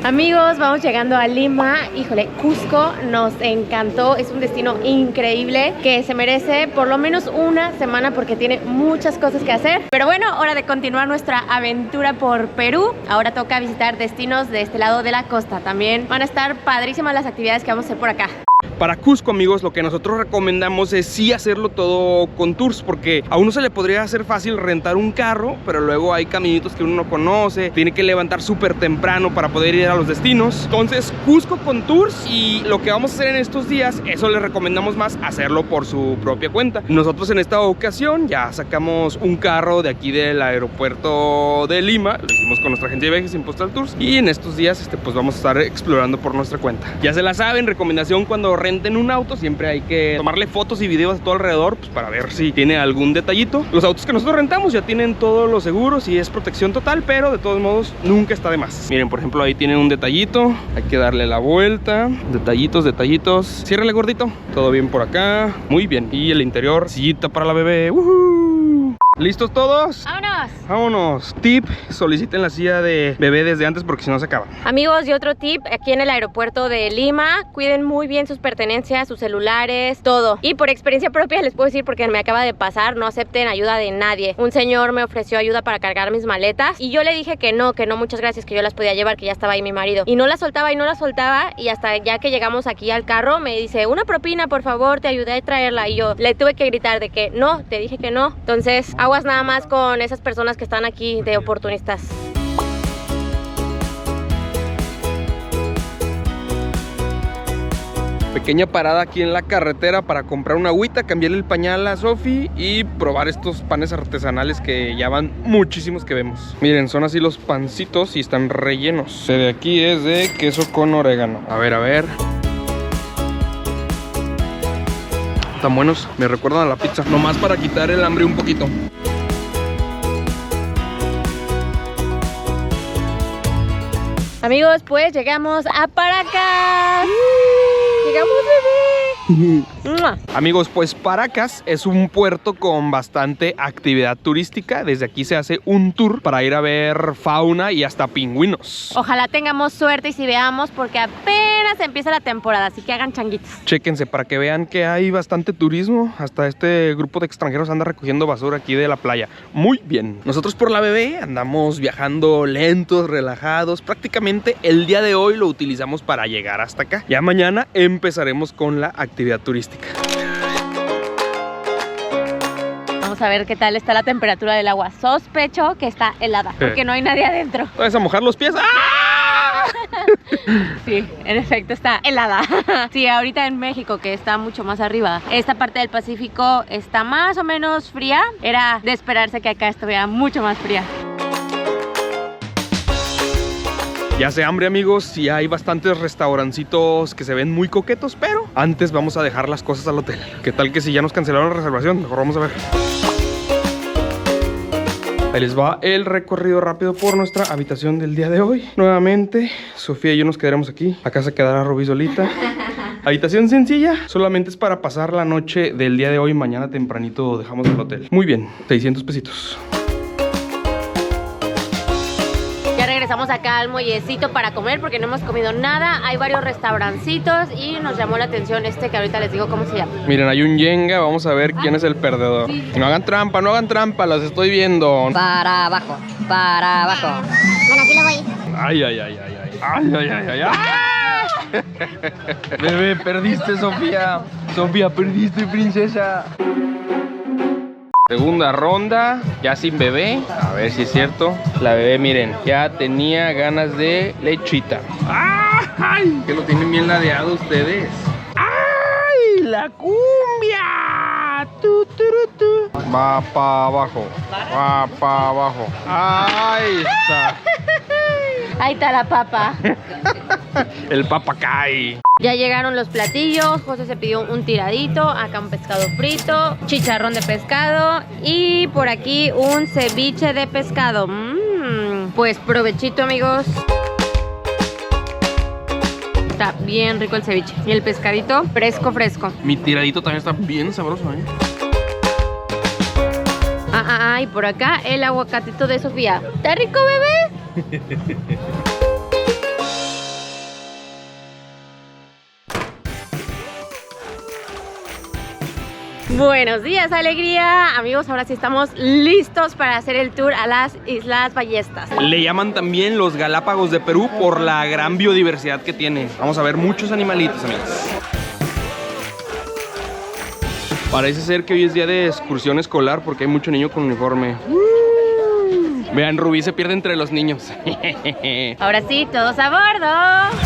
Amigos, vamos llegando a Lima. Híjole, Cusco nos encantó. Es un destino increíble que se merece por lo menos una semana porque tiene muchas cosas que hacer. Pero bueno, hora de continuar nuestra aventura por Perú. Ahora toca visitar destinos de este lado de la costa. También van a estar padrísimas las actividades que vamos a hacer por acá. Para Cusco, amigos, lo que nosotros recomendamos es sí hacerlo todo con tours, porque a uno se le podría hacer fácil rentar un carro, pero luego hay caminitos que uno no conoce, tiene que levantar súper temprano para poder ir a los destinos. Entonces, Cusco con tours, y lo que vamos a hacer en estos días, eso les recomendamos más hacerlo por su propia cuenta. Nosotros en esta ocasión ya sacamos un carro de aquí del aeropuerto de Lima, lo hicimos con nuestra agencia de viajes Impostal Tours, y en estos días pues vamos a estar explorando por nuestra cuenta. Ya se la saben, recomendación cuando renten un auto, siempre hay que tomarle fotos y videos a todo alrededor, pues para ver si tiene algún detallito. Los autos que nosotros rentamos ya tienen todos los seguros y es protección total, pero de todos modos nunca está de más. Miren, por ejemplo, ahí tienen un detallito, hay que darle la vuelta, detallitos, detallitos. Ciérrale, gordito. Todo bien por acá, muy bien. Y el interior, sillita para la bebé. ¿Listos todos? ¡Vámonos! Vámonos. Tip, soliciten la silla de bebé desde antes porque si no se acaba. Amigos, y otro tip, aquí en el aeropuerto de Lima, cuiden muy bien sus pertenencias, sus celulares, todo. Y por experiencia propia les puedo decir, porque me acaba de pasar, no acepten ayuda de nadie. Un señor me ofreció ayuda para cargar mis maletas y yo le dije que no, muchas gracias, que yo las podía llevar, que ya estaba ahí mi marido. Y no las soltaba y no las soltaba, y hasta ya que llegamos aquí al carro me dice, una propina, por favor, te ayudé a traerla. Y yo le tuve que gritar de que no, te dije que no. Entonces, aguas nada más con esas personas que están aquí de oportunistas. Pequeña parada aquí en la carretera para comprar una agüita, cambiarle el pañal a Sofi y probar estos panes artesanales que ya van muchísimos que vemos. Miren, son así los pancitos y están rellenos. Este de aquí es de queso con orégano. A ver, a ver. Están buenos, me recuerdan a la pizza. Nomás para quitar el hambre un poquito. Amigos, pues llegamos a Paracas. Llegamos, bebé. Amigos, pues Paracas es un puerto con bastante actividad turística. Desde aquí se hace un tour para ir a ver fauna y hasta pingüinos. Ojalá tengamos suerte y si veamos, porque apenas empieza la temporada, así que hagan changuitos. Chéquense para que vean que hay bastante turismo. Hasta este grupo de extranjeros anda recogiendo basura aquí de la playa. Muy bien. Nosotros por la bebé andamos viajando lentos, relajados. Prácticamente el día de hoy lo utilizamos para llegar hasta acá. Ya mañana empezaremos con la actividad turística. Vamos a ver qué tal está la temperatura del agua. Sospecho que está helada, porque no hay nadie adentro. ¿Vas a mojar los pies? ¡Ah! Sí, en efecto está helada. Sí, ahorita en México, que está mucho más arriba, esta parte del Pacífico está más o menos fría. Era de esperarse que acá estuviera mucho más fría. Ya hace hambre, amigos, y hay bastantes restaurancitos que se ven muy coquetos, pero antes vamos a dejar las cosas al hotel. ¿Qué tal que si ya nos cancelaron la reservación? Mejor vamos a ver. Ahí les va el recorrido rápido por nuestra habitación del día de hoy. Nuevamente, Sofía y yo nos quedaremos aquí. Acá se quedará Rubí solita. Habitación sencilla, solamente es para pasar la noche del día de hoy. Mañana tempranito dejamos el hotel. Muy bien, 600 pesitos. Regresamos acá al muellecito para comer porque no hemos comido nada. Hay varios restaurancitos y nos llamó la atención este que ahorita les digo cómo se llama. Miren, hay un Jenga, vamos a ver quién es el perdedor. Sí. No hagan trampa, las estoy viendo. Para abajo, para abajo. Bueno, aquí lo voy. Ay, ay, ay, ay, ay. Ay, ay, ay, ay, ay. Bebé, perdiste, Sofía. Sofía, perdiste, princesa. Segunda ronda, ya sin bebé. A ver si es cierto. La bebé, miren, ya tenía ganas de lechita. ¡Ay! Que lo tienen bien ladeado ustedes. ¡Ay! ¡La cumbia! ¡Tu, tu, tu, tu! Va para abajo. Va para abajo. ¡Ahí está! Ahí está la papa. El papa cae. Ya llegaron los platillos. José se pidió un tiradito, acá un pescado frito, chicharrón de pescado y por aquí un ceviche de pescado. Pues provechito, amigos. Está bien rico el ceviche. Y el pescadito fresco, fresco. Mi tiradito también está bien sabroso, ¿eh? Y por acá el aguacatito de Sofía. ¿Está rico, bebé? Buenos días, alegría. Amigos, ahora sí estamos listos para hacer el tour a las Islas Ballestas. Le llaman también los Galápagos de Perú por la gran biodiversidad que tiene. Vamos a ver muchos animalitos, amigos. Parece ser que hoy es día de excursión escolar porque hay mucho niño con uniforme. Vean, Rubí se pierde entre los niños. Ahora sí, todos a bordo.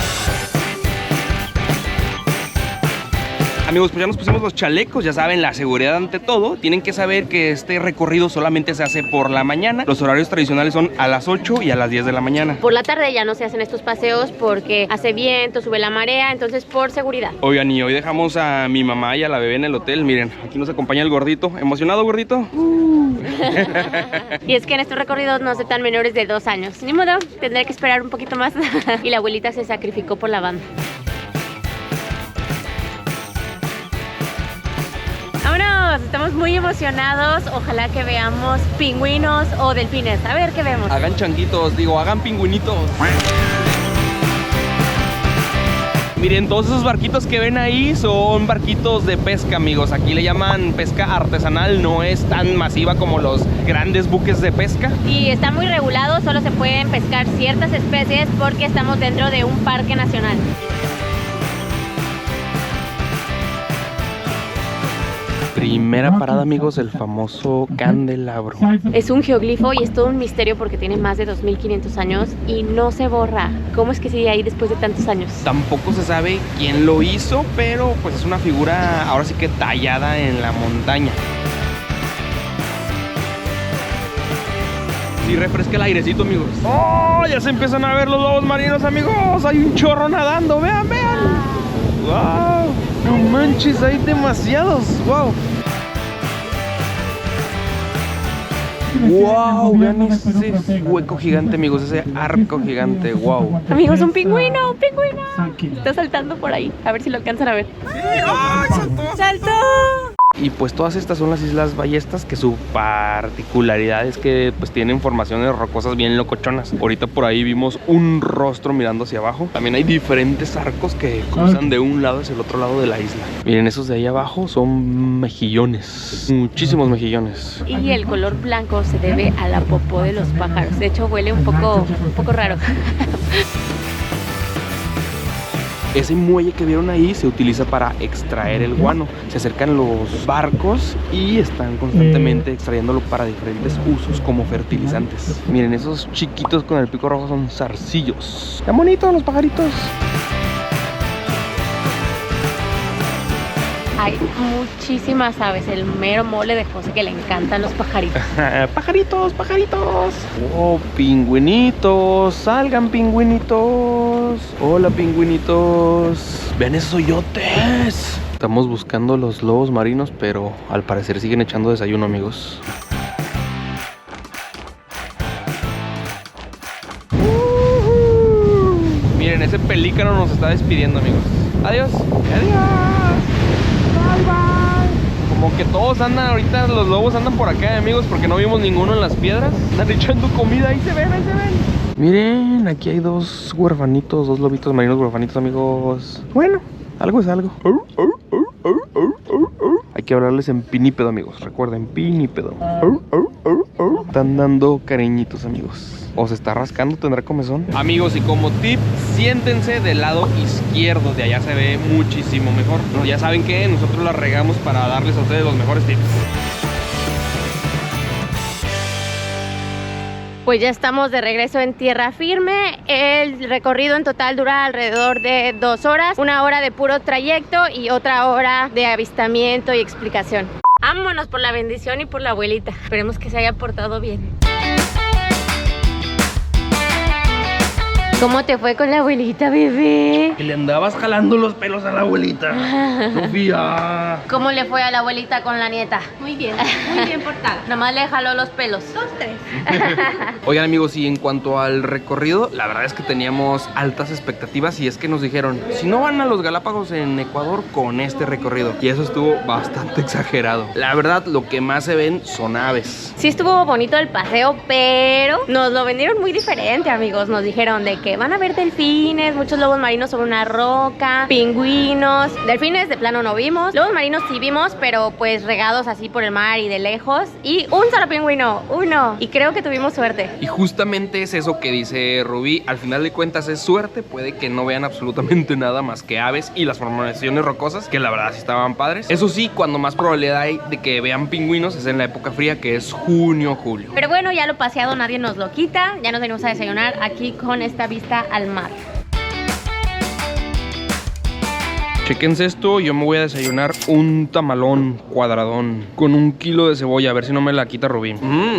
Amigos, pues ya nos pusimos los chalecos, ya saben, la seguridad ante todo. Tienen que saber que este recorrido solamente se hace por la mañana. Los horarios tradicionales son a las 8 y a las 10 de la mañana. Por la tarde ya no se hacen estos paseos porque hace viento, sube la marea, entonces por seguridad. Oigan, y hoy dejamos a mi mamá y a la bebé en el hotel. Miren, aquí nos acompaña el gordito. ¿Emocionado, gordito? Y es que en estos recorridos no aceptan menores de 2 años. Ni modo, tendré que esperar un poquito más. Y la abuelita se sacrificó por la banda. ¡Vámonos! Estamos muy emocionados. Ojalá que veamos pingüinos o delfines. A ver qué vemos. Hagan changuitos, digo, hagan pingüinitos. Miren, todos esos barquitos que ven ahí son barquitos de pesca, amigos. Aquí le llaman pesca artesanal, no es tan masiva como los grandes buques de pesca. Y está muy regulado, solo se pueden pescar ciertas especies porque estamos dentro de un parque nacional. Primera parada, amigos, el famoso candelabro. Es un geoglifo y es todo un misterio porque tiene más de 2500 años y no se borra. ¿Cómo es que sigue ahí después de tantos años? Tampoco se sabe quién lo hizo, pero pues es una figura ahora sí que tallada en la montaña. Sí, refresca el airecito, amigos. ¡Oh! Ya se empiezan a ver los lobos marinos, amigos. Hay un chorro nadando, vean, vean. ¡Wow! No manches, hay demasiados. ¡Wow! ¡Wow! Vean ese hueco gigante, amigos. Ese arco gigante. ¡Wow! Amigos, un pingüino, un pingüino. Está saltando por ahí. A ver si lo alcanzan a ver. ¡Ay, saltó! ¡Saltó! Y pues todas estas son las Islas Ballestas, que su particularidad es que pues tienen formaciones rocosas bien locochonas. Ahorita por ahí vimos un rostro mirando hacia abajo. También hay diferentes arcos que cruzan de un lado hacia el otro lado de la isla. Miren, esos de ahí abajo son mejillones, muchísimos mejillones. Y el color blanco se debe a la popó de los pájaros. De hecho huele un poco raro. Ese muelle que vieron ahí se utiliza para extraer el guano. Se acercan los barcos y están constantemente extrayéndolo para diferentes usos como fertilizantes. Miren, esos chiquitos con el pico rojo son zarcillos. ¡Están bonitos los pajaritos! Hay muchísimas aves, el mero mole de José que le encantan los pajaritos. ¡Pajaritos, pajaritos! ¡Oh, pingüinitos! ¡Salgan, pingüinitos! ¡Hola, pingüinitos! ¡Vean esos hoyotes! Estamos buscando los lobos marinos, pero al parecer siguen echando desayuno, amigos. Miren, ese pelícano nos está despidiendo, amigos. ¡Adiós! ¡Adiós! Bye, bye. Como que todos andan ahorita, los lobos andan por acá, amigos, porque no vimos ninguno en las piedras. Están echando comida, ahí se ven, ahí se ven. Miren, aquí hay dos huerfanitos, dos lobitos marinos huerfanitos, amigos. Bueno, algo es algo. Hay que hablarles en pinípedo, amigos. Recuerden, pinípedo. Están dando cariñitos, amigos. O se está rascando, tendrá comezón. Amigos, y como tip, siéntense del lado izquierdo. De allá se ve muchísimo mejor. No, ya saben que nosotros la regamos para darles a ustedes los mejores tips. Pues ya estamos de regreso en tierra firme. El recorrido en total dura alrededor de 2 horas. 1 hora de puro trayecto y otra hora de avistamiento y explicación. Vámonos por la bendición y por la abuelita. Esperemos que se haya portado bien. ¿Cómo te fue con la abuelita, bebé? Que le andabas jalando los pelos a la abuelita. Sofía. ¿Cómo le fue a la abuelita con la nieta? Muy bien portada. Nomás le jaló los pelos. 2, 3. Oigan, amigos, y en cuanto al recorrido, la verdad es que teníamos altas expectativas. Y es que nos dijeron, si no van a los Galápagos en Ecuador, con este recorrido. Y eso estuvo bastante exagerado. La verdad, lo que más se ven son aves. Sí estuvo bonito el paseo, pero nos lo vendieron muy diferente, amigos. Nos dijeron de que porque van a ver delfines, muchos lobos marinos sobre una roca, pingüinos. Delfines de plano no vimos. Lobos marinos sí vimos, pero pues regados así por el mar y de lejos. Y un solo pingüino, uno. Y creo que tuvimos suerte. Y justamente es eso que dice Rubí. Al final de cuentas es suerte. Puede que no vean absolutamente nada más que aves y las formaciones rocosas, que la verdad sí estaban padres. Eso sí, cuando más probabilidad hay de que vean pingüinos es en la época fría, que es junio, julio. Pero bueno, ya lo paseado nadie nos lo quita. Ya nos venimos a desayunar aquí con esta vista al mar. Chequense esto, yo me voy a desayunar un tamalón cuadradón con 1 kilo de cebolla, a ver si no me la quita Rubí.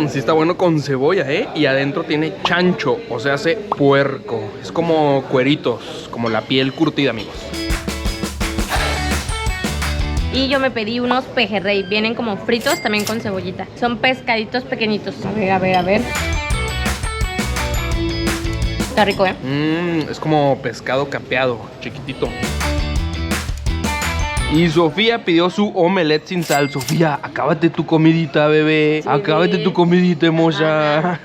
Sí está bueno con cebolla, y adentro tiene chancho, o sea, hace puerco. Es como cueritos, como la piel curtida, amigos. Y yo me pedí unos pejerrey, vienen como fritos también con cebollita. Son pescaditos pequeñitos. A ver. Está rico, Es como pescado capeado, chiquitito. Y Sofía pidió su omelette sin sal. Sofía, acábate tu comidita, bebé. Sí, acábate tu comidita, hermosa.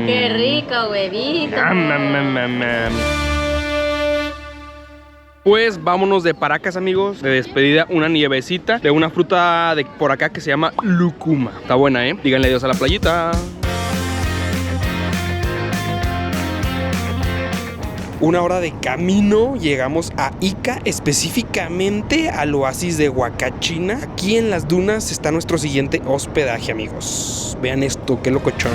Qué rico, huevito. Pues vámonos de Paracas, amigos. De despedida, una nievecita de una fruta de por acá que se llama lucuma. Está buena, Díganle adiós a la playita. Una hora de camino, llegamos a Ica, específicamente al oasis de Huacachina. Aquí en las dunas está nuestro siguiente hospedaje, amigos. Vean esto, qué locochón.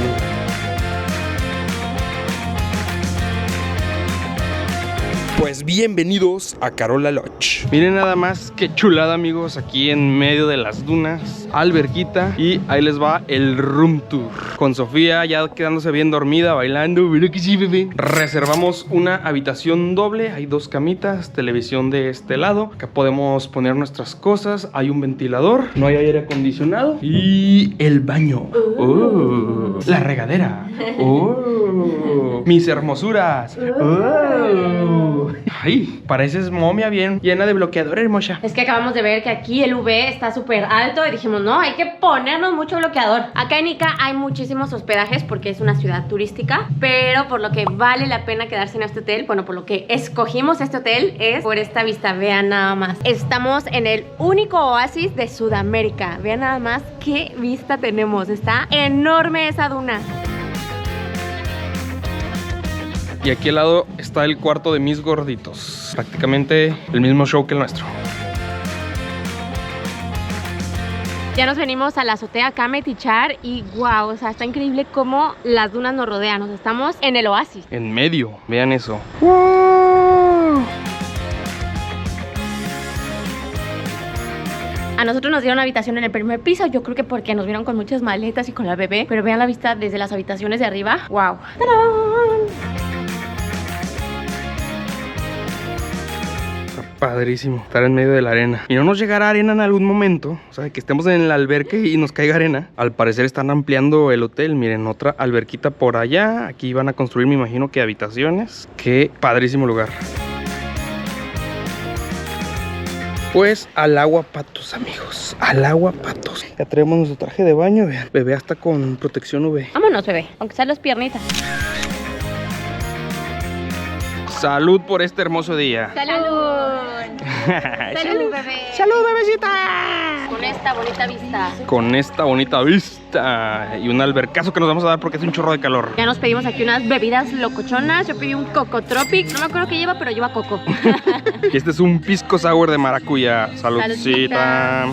Pues bienvenidos a Carola Lodge. Miren nada más qué chulada, amigos, aquí en medio de las dunas, alberquita, y ahí les va el room tour con Sofía ya quedándose bien dormida, bailando. Mira que sí, bebé. Reservamos una habitación doble, hay 2 camitas, televisión de este lado, acá podemos poner nuestras cosas, hay un ventilador, no hay aire acondicionado y el baño. La regadera. Mis hermosuras. Ay, pareces momia bien llena de bloqueador, hermosa. Es que acabamos de ver que aquí el UV está súper alto y dijimos, no, hay que ponernos mucho bloqueador. Acá en Ica hay muchísimos hospedajes porque es una ciudad turística, pero por lo que vale la pena quedarse en este hotel, bueno, por lo que escogimos este hotel es por esta vista. Vean nada más. Estamos en el único oasis de Sudamérica. Vean nada más qué vista tenemos. Está enorme esa duna. Y aquí al lado está el cuarto de mis gorditos. Prácticamente el mismo show que el nuestro. Ya nos venimos a la azotea acá a metichar y wow, o sea, está increíble cómo las dunas nos rodean. O sea, estamos en el oasis. En medio, vean eso. ¡Wow! A nosotros nos dieron habitación en el primer piso, yo creo que porque nos vieron con muchas maletas y con la bebé. Pero vean la vista desde las habitaciones de arriba. ¡Wow! ¡Tarán! Padrísimo estar en medio de la arena. Y no nos llegará arena en algún momento. O sea, que estemos en el alberque y nos caiga arena. Al parecer están ampliando el hotel. Miren, otra alberquita por allá. Aquí van a construir, me imagino que habitaciones. Qué padrísimo lugar. Pues al agua patos, amigos. Al agua patos. Ya traemos nuestro traje de baño. Vean, bebé hasta con protección UV. Vámonos, bebé, aunque sean las piernitas. Salud por este hermoso día. ¡Salud! ¡Salud, bebé! ¡Salud, bebecita! Con esta bonita vista. Con esta bonita vista. Y un albercazo que nos vamos a dar porque es un chorro de calor. Ya nos pedimos aquí unas bebidas locochonas. Yo pedí un Coco Tropic. No me acuerdo qué lleva, pero lleva coco. Y este es un pisco sour de maracuyá. Saludcita.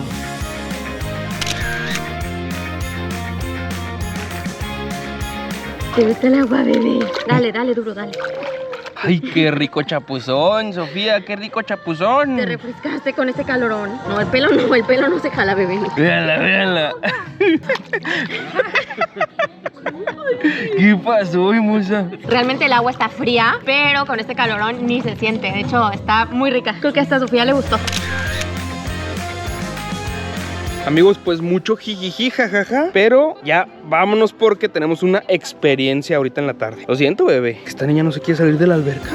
¿Te gusta el agua, bebé? Dale, dale, duro, dale. Ay, qué rico chapuzón, Sofía, qué rico chapuzón. Te refrescaste con este calorón. No, el pelo no se jala, bebé. Véanla, véanla. ¿Qué pasó, hermosa? Realmente el agua está fría, pero con este calorón ni se siente. De hecho, está muy rica. Creo que hasta a Sofía le gustó. Amigos, pues mucho jijiji, jajaja. Pero ya vámonos porque tenemos una experiencia ahorita en la tarde. Lo siento, bebé. Esta niña no se quiere salir de la alberca.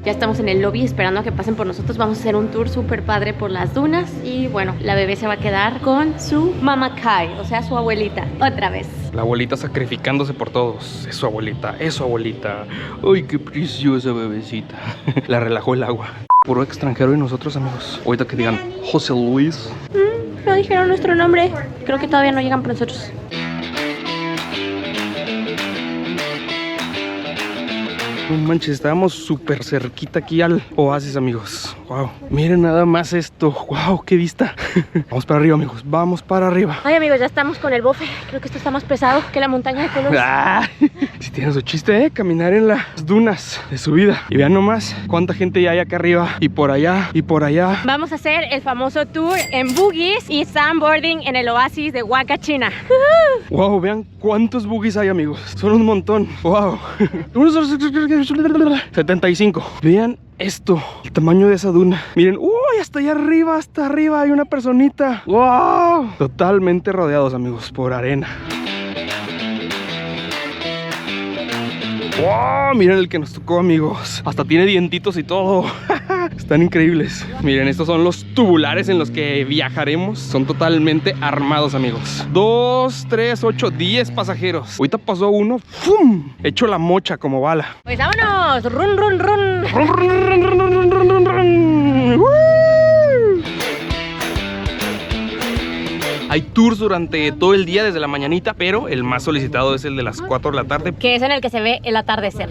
Ya estamos en el lobby esperando a que pasen por nosotros. Vamos a hacer un tour súper padre por las dunas. Y bueno, la bebé se va a quedar con su mamá Kai, o sea, su abuelita, otra vez. La abuelita sacrificándose por todos. Es su abuelita, es su abuelita. Ay, qué preciosa bebecita. La relajó el agua. Puro extranjero y nosotros, amigos. Ahorita que digan José Luis. No dijeron nuestro nombre. Creo que todavía no llegan por nosotros. No manches, estábamos súper cerquita aquí al oasis, amigos. Wow, miren nada más esto. Wow, qué vista. Vamos para arriba, amigos, vamos para arriba. Ay, amigos, ya estamos con el bofe. Creo que esto está más pesado que la montaña de colores. Si tiene su chiste, caminar en las dunas de subida. Y vean nomás cuánta gente ya hay acá arriba y por allá y por allá. Vamos a hacer el famoso tour en buggies y sandboarding en el oasis de Huacachina. Wow, vean cuántos buggies hay, amigos. Son un montón. Wow. 75. Vean esto, el tamaño de esa duna. Miren, uy, hasta arriba hay una personita. Wow, totalmente rodeados, amigos, por arena. Wow, miren el que nos tocó, amigos. Hasta tiene dientitos y todo. Están increíbles. Miren, estos son los tubulares en los que viajaremos. Son totalmente armados, amigos. 2, 3, 8, 10 pasajeros. Ahorita pasó uno, ¡fum! Hecho la mocha como bala. Pues vámonos, run, run, run. Run, run, run, run, run, run, run, run. ¡Woo! Hay tours durante todo el día desde la mañanita, pero el más solicitado es el de las 4 de la tarde. Que es en el que se ve el atardecer.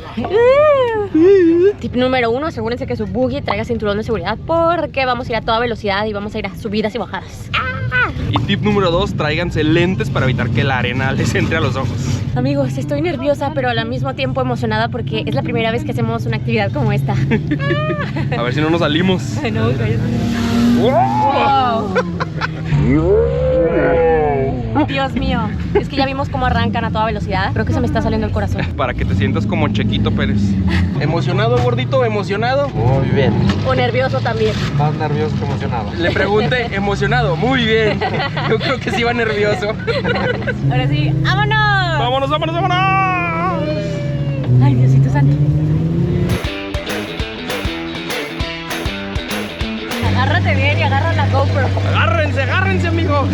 Tip número 1, asegúrense que su buggy traiga cinturón de seguridad porque vamos a ir a toda velocidad y vamos a ir a subidas y bajadas. Y tip número 2, tráiganse lentes para evitar que la arena les entre a los ojos. Amigos, estoy nerviosa pero al mismo tiempo emocionada porque es la primera vez que hacemos una actividad como esta. A ver si no nos salimos. No, cállate. ¡Wow! Dios mío, es que ya vimos cómo arrancan a toda velocidad. Creo que se me está saliendo el corazón. Para que te sientas como Chequito Pérez. ¿Emocionado, gordito? ¿Emocionado? Muy bien. O nervioso también. Más nervioso que emocionado. Le pregunté, ¿emocionado? Muy bien. Yo creo que sí va nervioso. Ahora sí, ¡vámonos! ¡Vámonos, vámonos, vámonos! Ay, Diosito santo. Agárrate bien y agarra la GoPro. Agárrense, agárrense, amigos.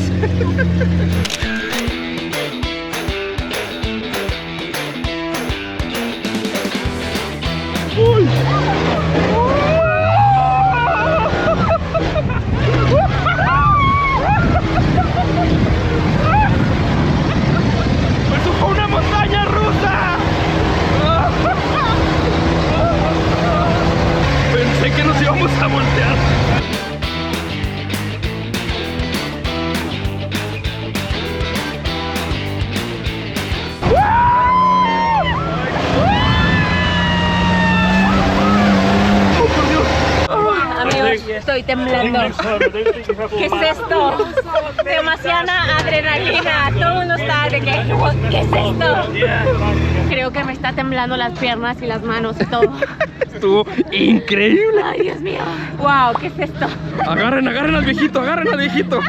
Uy. ¡Eso fue una montaña rusa! Pensé que nos íbamos a voltear. Amigos, estoy temblando. ¿Qué es esto? Demasiada adrenalina. Todo el mundo está de que, ¿qué es esto? Creo que me está temblando las piernas y las manos y todo. Estuvo increíble. Ay, Dios mío. Wow, ¿qué es esto? Agarren al viejito, agarren al viejito.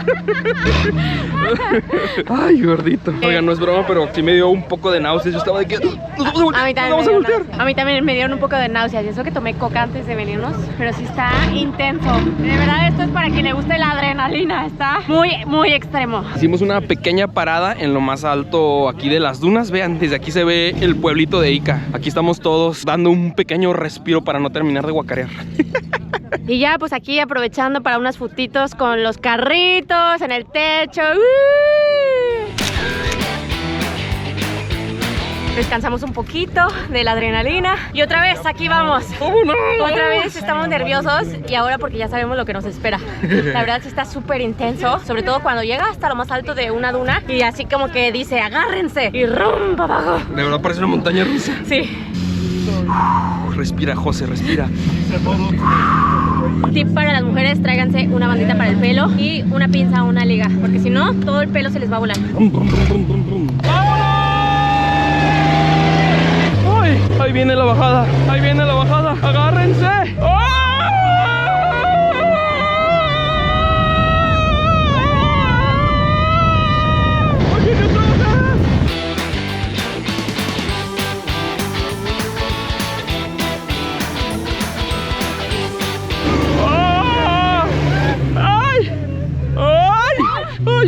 Ay, gordito. Oigan, no es broma, pero sí me dio un poco de náuseas. Yo estaba de que A mí también me dieron un poco de náuseas. Y eso que tomé coca antes de venirnos. Pero sí está intenso. De verdad, esto es para quien le guste la adrenalina. Está muy, muy extremo. Hicimos una pequeña parada en lo más alto aquí de las dunas. Vean, desde aquí se ve el pueblito de Ica. Aquí estamos todos dando un pequeño respiro para no terminar de guacarear. Y ya pues aquí aprovechando para unas fotitos con los carritos en el techo. Descansamos un poquito de la adrenalina. Y otra vez, aquí vamos. ¡Vámonos! Otra vez estamos nerviosos. Y ahora porque ya sabemos lo que nos espera. La verdad sí está súper intenso. Sobre todo cuando llega hasta lo más alto de una duna. Y así como que dice, agárrense. Y rumba abajo. De verdad parece una montaña rusa. Sí. Respira, José, respira. Tip para las mujeres, tráiganse una bandita para el pelo y una pinza o una liga, porque si no, todo el pelo se les va a volar. ¡Ay! Ahí viene la bajada, ahí viene la bajada. ¡Agárrense!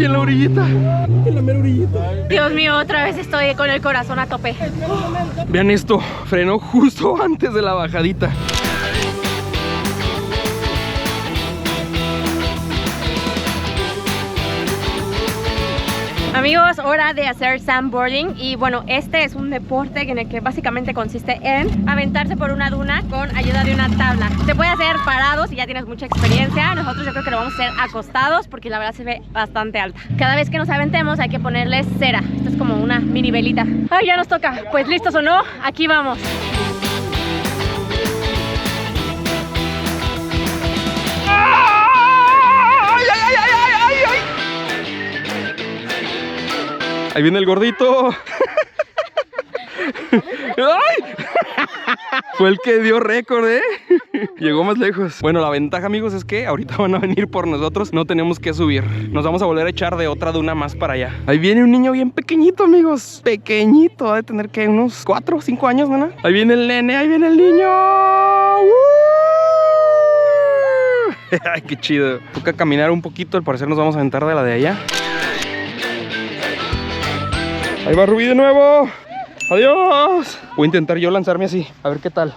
¡Ay, en la orillita! En la mera orillita. Dios mío, otra vez estoy con el corazón a tope. Vean esto, frenó justo antes de la bajadita. Amigos, hora de hacer sandboarding. Y bueno, este es un deporte en el que básicamente consiste en aventarse por una duna con ayuda de una tabla. Se puede hacer parados y ya tienes mucha experiencia. Nosotros yo creo que lo vamos a hacer acostados porque la verdad se ve bastante alta. Cada vez que nos aventemos hay que ponerle cera. Esto es como una mini velita. ¡Ay, ya nos toca! Pues listos o no, aquí vamos. Ahí viene el gordito. ¡Ay! Fue el que dio récord, ¿eh? Llegó más lejos. Bueno, la ventaja, amigos, es que ahorita van a venir por nosotros. No tenemos que subir. Nos vamos a volver a echar de otra duna más para allá. Ahí viene un niño bien pequeñito, amigos. Pequeñito. Va a tener que unos 4 o 5 años, ¿no? Ahí viene el nene. Ahí viene el niño. Ay, qué chido. Toca caminar un poquito. Al parecer nos vamos a aventar de la de allá. Ahí va Rubí de nuevo. Adiós. Voy a intentar yo lanzarme así. A ver qué tal.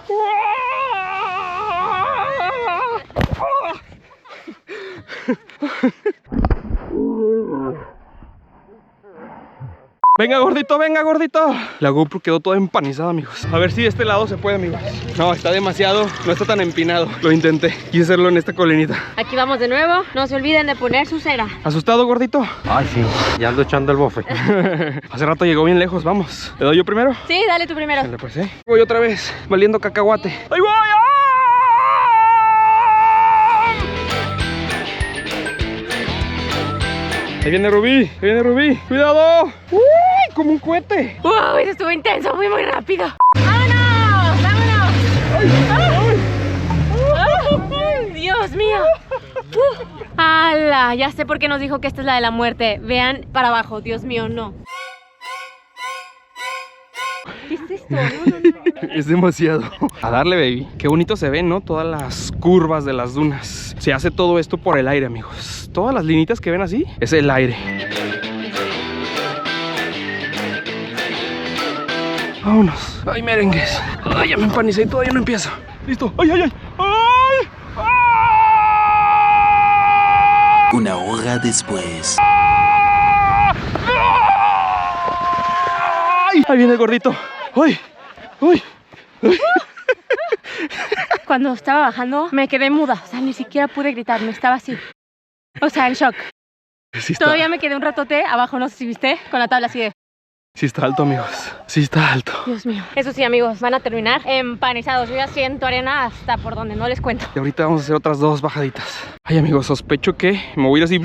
Venga, gordito, venga, gordito. La GoPro quedó toda empanizada, amigos. A ver si de este lado se puede, amigos. No, está demasiado, no está tan empinado. Lo intenté, quise hacerlo en esta colinita. Aquí vamos de nuevo. No se olviden de poner su cera. ¿Asustado, gordito? Ay, sí, ya ando echando el bofe. Hace rato llegó bien lejos, vamos. ¿Le doy yo primero? Sí, dale tú primero. Dale, pues, voy otra vez, valiendo cacahuate. ¡Ahí voy! ¡Ah! Ahí viene Rubí, ahí viene Rubí. ¡Cuidado! ¡Uy! Como un cohete. ¡Wow! Eso estuvo intenso, muy rápido. ¡Vámonos! ¡Vámonos! ¡Ay, Dios mío! ¡Hala! Ya sé por qué nos dijo que esta es la de la muerte. Vean para abajo, Dios mío, no. ¿Qué es esto? No. Es demasiado. A darle, baby. Qué bonito se ven, ¿no? Todas las curvas de las dunas. Se hace todo esto por el aire, amigos. Todas las linitas que ven así, es el aire. Vámonos. Ay, merengues. Ay, ya me empanicé y todavía no empiezo. Listo. Ay, ay, ay. Ay. ¡Ah! Una hora después. ¡Ay! Ahí viene el gordito. ¡Ay! ¡Ay! ¡Ay! Cuando estaba bajando me quedé muda, o sea, ni siquiera pude gritar, me estaba así. O sea, en shock. Sí está. Todavía me quedé un ratote abajo, no sé si viste, con la tabla así de... Sí está alto, amigos. Sí está alto. Dios mío. Eso sí, amigos, van a terminar empanizados. Yo ya siento arena hasta por donde no les cuento. Y ahorita vamos a hacer otras 2 bajaditas. Ay, amigos, sospecho que me voy a ir así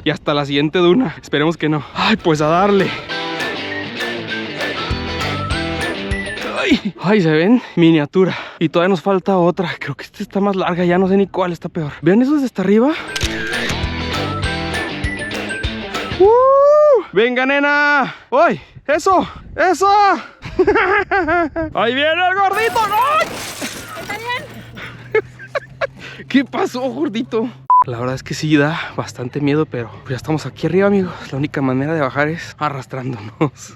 y hasta la siguiente duna. Esperemos que no. Ay, pues a darle. Ay, se ven miniatura. Y todavía nos falta otra. Creo que esta está más larga, ya no sé ni cuál está peor. ¿Vean eso desde hasta arriba? ¡Venga, nena! ¡Ay! ¡Eso! ¡Eso! ¡Ahí viene el gordito! ¡Ay! ¿Está bien? ¿Qué pasó, gordito? La verdad es que sí da bastante miedo, pero pues ya estamos aquí arriba, amigos. La única manera de bajar es arrastrándonos.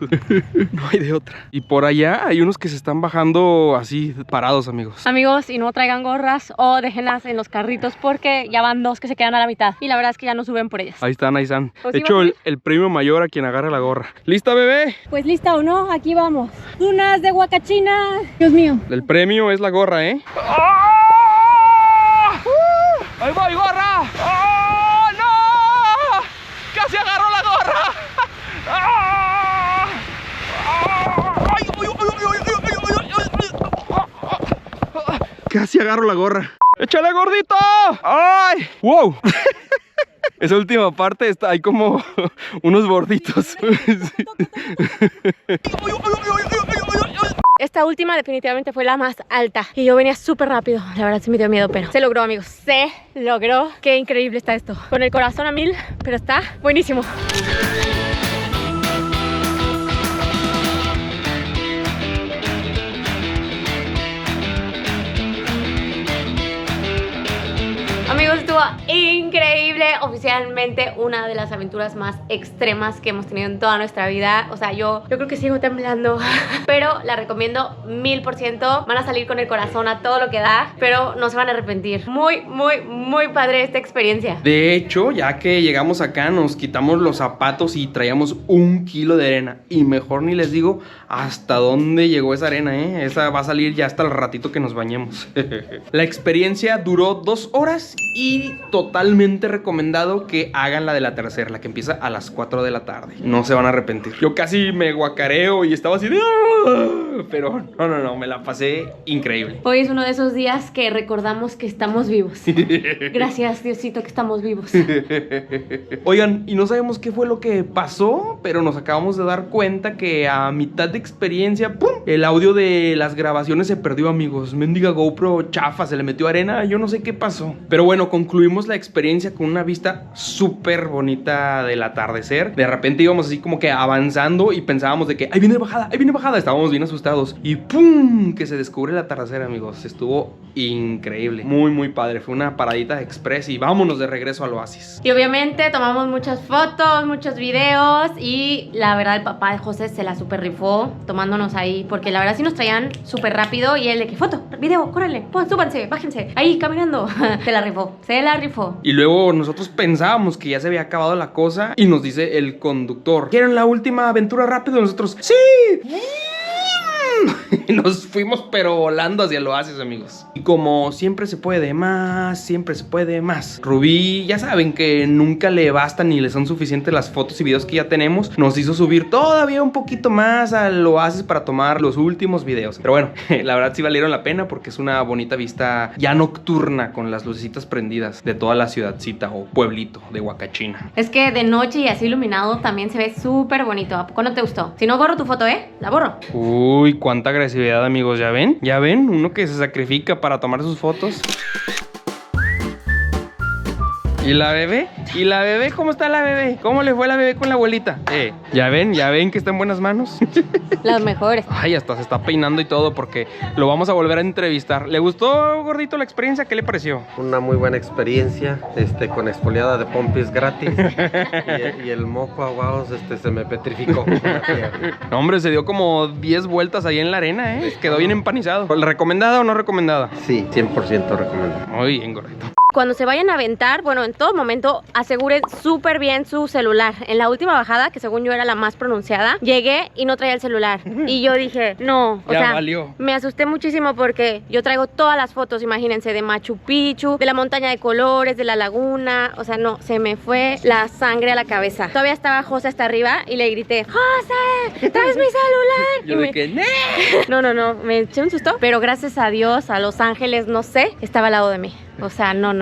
No hay de otra. Y por allá hay unos que se están bajando así parados, amigos. Amigos, y no traigan gorras o déjenlas en los carritos porque ya van 2 que se quedan a la mitad. Y la verdad es que ya no suben por ellas. Ahí están, ahí están. Pues De sí, hecho, vamos. el premio mayor a quien agarre la gorra. ¿Lista, bebé? Pues lista o no, aquí vamos. Dunas de Huacachina. Dios mío. El premio es la gorra, ¿eh? ¡Ahí voy, gorra! ¡Oh, no! ¡Casi agarro la gorra! ¡Ah! ¡Ay, ay, ay, ay! Casi agarro la gorra. ¡Échale, gordito! ¡Ay! ¡Wow! Esa última parte está, hay como unos borditos. Esta última definitivamente fue la más alta y yo venía súper rápido. La verdad sí me dio miedo, pero se logró, amigos. Se logró. Qué increíble está esto. Con el corazón a 1000, pero está buenísimo. Amigos, estuvo increíble. Oficialmente una de las aventuras más extremas que hemos tenido en toda nuestra vida. O sea, yo creo que sigo temblando. Pero la recomiendo 1000%. Van a salir con el corazón a todo lo que da, pero no se van a arrepentir. Muy, muy, muy padre esta experiencia. De hecho, ya que llegamos acá, nos quitamos los zapatos y traíamos 1 kilo de arena. Y mejor ni les digo hasta dónde llegó esa arena, ¿eh? Esa va a salir ya hasta el ratito que nos bañemos. La experiencia duró 2 horas y totalmente recomendado que hagan la de la tercera, la que empieza a las 4 de la tarde. No se van a arrepentir. Yo casi me guacareo y estaba así de... Pero no, me la pasé increíble. Hoy es uno de esos días que recordamos que estamos vivos. Gracias, Diosito, que estamos vivos. Oigan, y no sabemos qué fue lo que pasó, pero nos acabamos de dar cuenta que a mitad de experiencia, ¡pum!, el audio de las grabaciones se perdió, amigos. Mendiga GoPro chafa, se le metió arena, yo no sé qué pasó. Pero bueno, concluimos la experiencia con una vista súper bonita del atardecer. De repente íbamos así como que avanzando y pensábamos de que ahí viene bajada, ahí viene bajada. Estábamos bien asustados y ¡pum!, que se descubre el atardecer, amigos. Estuvo increíble, muy, muy padre. Fue una paradita express y vámonos de regreso al oasis. Y obviamente tomamos muchas fotos, muchos videos y la verdad el papá de José se la super rifó tomándonos ahí, porque la verdad sí nos traían súper rápido y él de que foto, video, córrenle, súbanse, bájense, ahí caminando. Se la rifó. Y luego nosotros pensábamos que ya se había acabado la cosa y nos dice el conductor: ¿quieren la última aventura rápido? Y nosotros, ¡sí! Y nos fuimos pero volando hacia el oasis, amigos. Y como siempre se puede más, siempre se puede más. Rubí, ya saben que nunca le bastan ni le son suficientes las fotos y videos que ya tenemos. Nos hizo subir todavía un poquito más al oasis para tomar los últimos videos. Pero bueno, la verdad sí valieron la pena porque es una bonita vista ya nocturna con las lucecitas prendidas de toda la ciudadcita o pueblito de Huacachina. Es que de noche y así iluminado también se ve súper bonito. ¿A poco no te gustó? Si no borro tu foto, la borro. Uy, cuánta agresividad, amigos. ¿Ya ven? ¿Ya ven? Uno que se sacrifica para tomar sus fotos. ¿Y la bebé? ¿Y la bebé? ¿Cómo está la bebé? ¿Cómo le fue a la bebé con la abuelita? ¿Ya ven que está en buenas manos? Las mejores. Ay, hasta se está peinando y todo porque lo vamos a volver a entrevistar. ¿Le gustó, gordito, la experiencia? ¿Qué le pareció? Una muy buena experiencia, con exfoliada de pompis gratis. y el moco aguados, se me petrificó. No, hombre, se dio como 10 vueltas ahí en la arena, Quedó bien empanizado. ¿Recomendada o no recomendada? Sí, 100% recomendado. Muy bien, gordito. Cuando se vayan a aventar, bueno, en todo momento aseguren súper bien su celular. En la última bajada, que según yo era la más pronunciada, llegué y no traía el celular. Y yo dije, no, o sea, valió. Me asusté muchísimo porque yo traigo todas las fotos, imagínense, de Machu Picchu, de la montaña de colores, de la laguna. O sea, no, se me fue la sangre a la cabeza. Todavía estaba José hasta arriba y le grité, ¡José! ¿Traes mi celular? Yo de que, No, me eché un susto. Pero gracias a Dios, a los ángeles, no sé, estaba al lado de mí. O sea, no.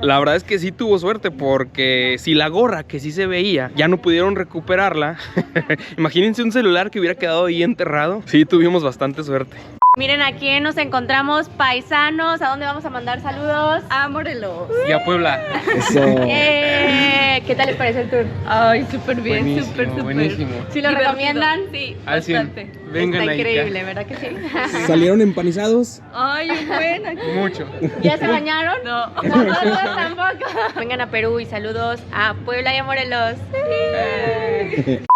La verdad es que sí tuvo suerte porque si la gorra, que sí se veía, ya no pudieron recuperarla. Imagínense un celular que hubiera quedado ahí enterrado. Sí, tuvimos bastante suerte. Miren a quién nos encontramos, paisanos. ¿A dónde vamos a mandar saludos? A Morelos. Y a Puebla. Eso. ¿Qué tal les parece el tour? Ay, súper bien, Buenísimo, súper. buenísimo. ¿Sí lo recomiendan? Sí, Al 100. bastante. Vengan Está ahí. increíble, ¿verdad que sí? ¿Salieron empanizados? Ay, buena. Mucho. ¿Ya se bañaron? No. Nosotros tampoco. Vengan a Perú y saludos a Puebla y a Morelos.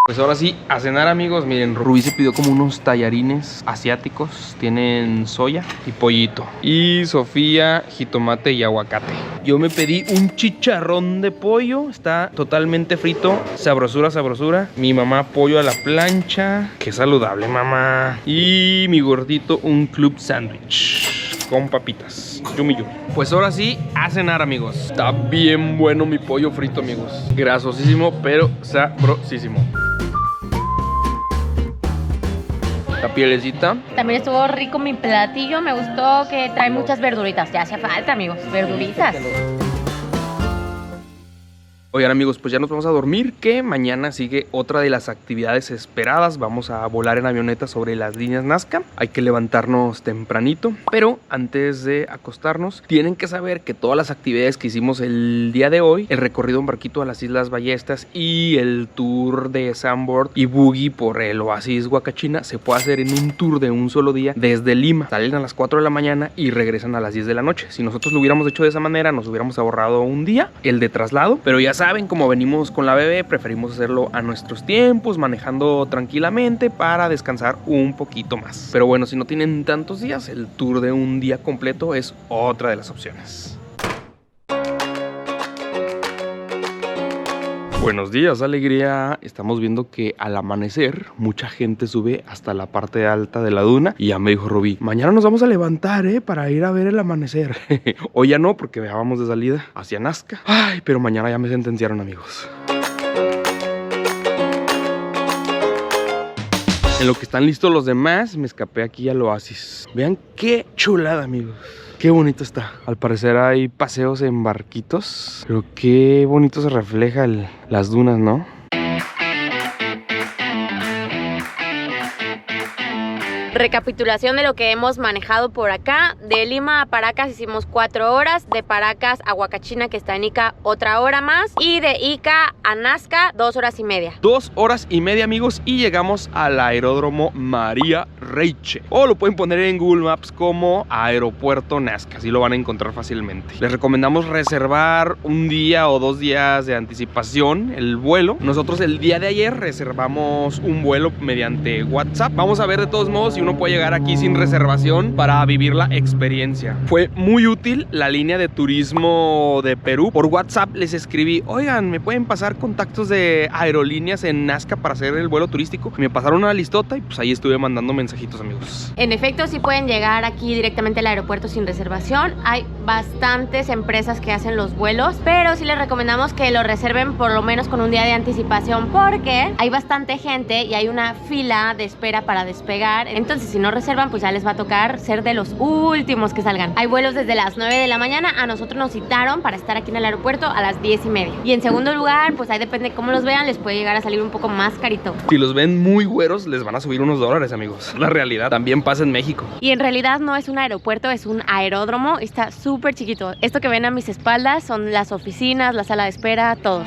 Pues ahora sí, a cenar, amigos. Miren, Rubí se pidió como unos tallarines asiáticos. Tienen soya y pollito. Y Sofía, jitomate y aguacate. Yo me pedí un chicharrón de pollo. Está totalmente frito. Sabrosura. Mi mamá, pollo a la plancha. Qué saludable, mamá. Y mi gordito, un club sándwich con papitas. Yumi. Pues ahora sí, a cenar, amigos. Está bien bueno mi pollo frito, amigos. Grasosísimo, pero sabrosísimo. La pielecita. También estuvo rico mi platillo. Me gustó que trae muchas verduritas. Ya hacía falta, amigos. Verduritas. Oigan amigos, pues ya nos vamos a dormir, que mañana sigue otra de las actividades esperadas. Vamos a volar en avioneta sobre las líneas Nazca. Hay que levantarnos tempranito, pero antes de acostarnos tienen que saber que todas las actividades que hicimos el día de hoy, el recorrido en barquito a las Islas Ballestas y el tour de sandboard y buggy por el oasis Huacachina, se puede hacer en un tour de un solo día desde Lima. Salen a las 4 de la mañana y regresan a las 10 de la noche. Si nosotros lo hubiéramos hecho de esa manera, nos hubiéramos ahorrado un día, el de traslado, pero ya saben, como venimos con la bebé, preferimos hacerlo a nuestros tiempos, manejando tranquilamente para descansar un poquito más. Pero bueno, si no tienen tantos días, el tour de un día completo es otra de las opciones. Buenos días, alegría. Estamos viendo que al amanecer mucha gente sube hasta la parte alta de la duna. Y ya me dijo Rubí, mañana nos vamos a levantar, para ir a ver el amanecer. Hoy ya no, porque viajábamos de salida hacia Nazca. Ay, pero mañana ya me sentenciaron, amigos. En lo que están listos los demás, me escapé aquí al oasis. Vean qué chulada, amigos. Qué bonito está. Al parecer hay paseos en barquitos, pero qué bonito se refleja las dunas, ¿no? Recapitulación de lo que hemos manejado por acá. De Lima a Paracas hicimos 4 horas. De Paracas a Huacachina, que está en Ica, otra hora más. Y de Ica a Nazca, 2 horas y media. 2 horas y media, amigos, y llegamos al aeródromo María Reiche. O lo pueden poner en Google Maps como Aeropuerto Nazca. Así lo van a encontrar fácilmente. Les recomendamos reservar un día o 2 días de anticipación el vuelo. Nosotros el día de ayer reservamos un vuelo mediante WhatsApp. Vamos a ver de todos modos si uno puede llegar aquí sin reservación para vivir la experiencia. Fue muy útil la línea de turismo de Perú. Por WhatsApp les escribí, oigan, ¿me pueden pasar contactos de aerolíneas en Nazca para hacer el vuelo turístico? Me pasaron una listota y pues ahí estuve mandando mensajitos, amigos. En efecto, sí pueden llegar aquí directamente al aeropuerto sin reservación. Hay bastantes empresas que hacen los vuelos, pero sí les recomendamos que lo reserven por lo menos con un día de anticipación, porque hay bastante gente y hay una fila de espera para despegar. Entonces, si no reservan, pues ya les va a tocar ser de los últimos que salgan. Hay vuelos desde las 9 de la mañana. A nosotros nos citaron para estar aquí en el aeropuerto a las 10:30. Y en segundo lugar, pues ahí depende de cómo los vean, les puede llegar a salir un poco más carito. Si los ven muy güeros, les van a subir unos dólares, amigos. La realidad también pasa en México. Y en realidad no es un aeropuerto, es un aeródromo. Está súper chiquito. Esto que ven a mis espaldas son las oficinas, la sala de espera, todo.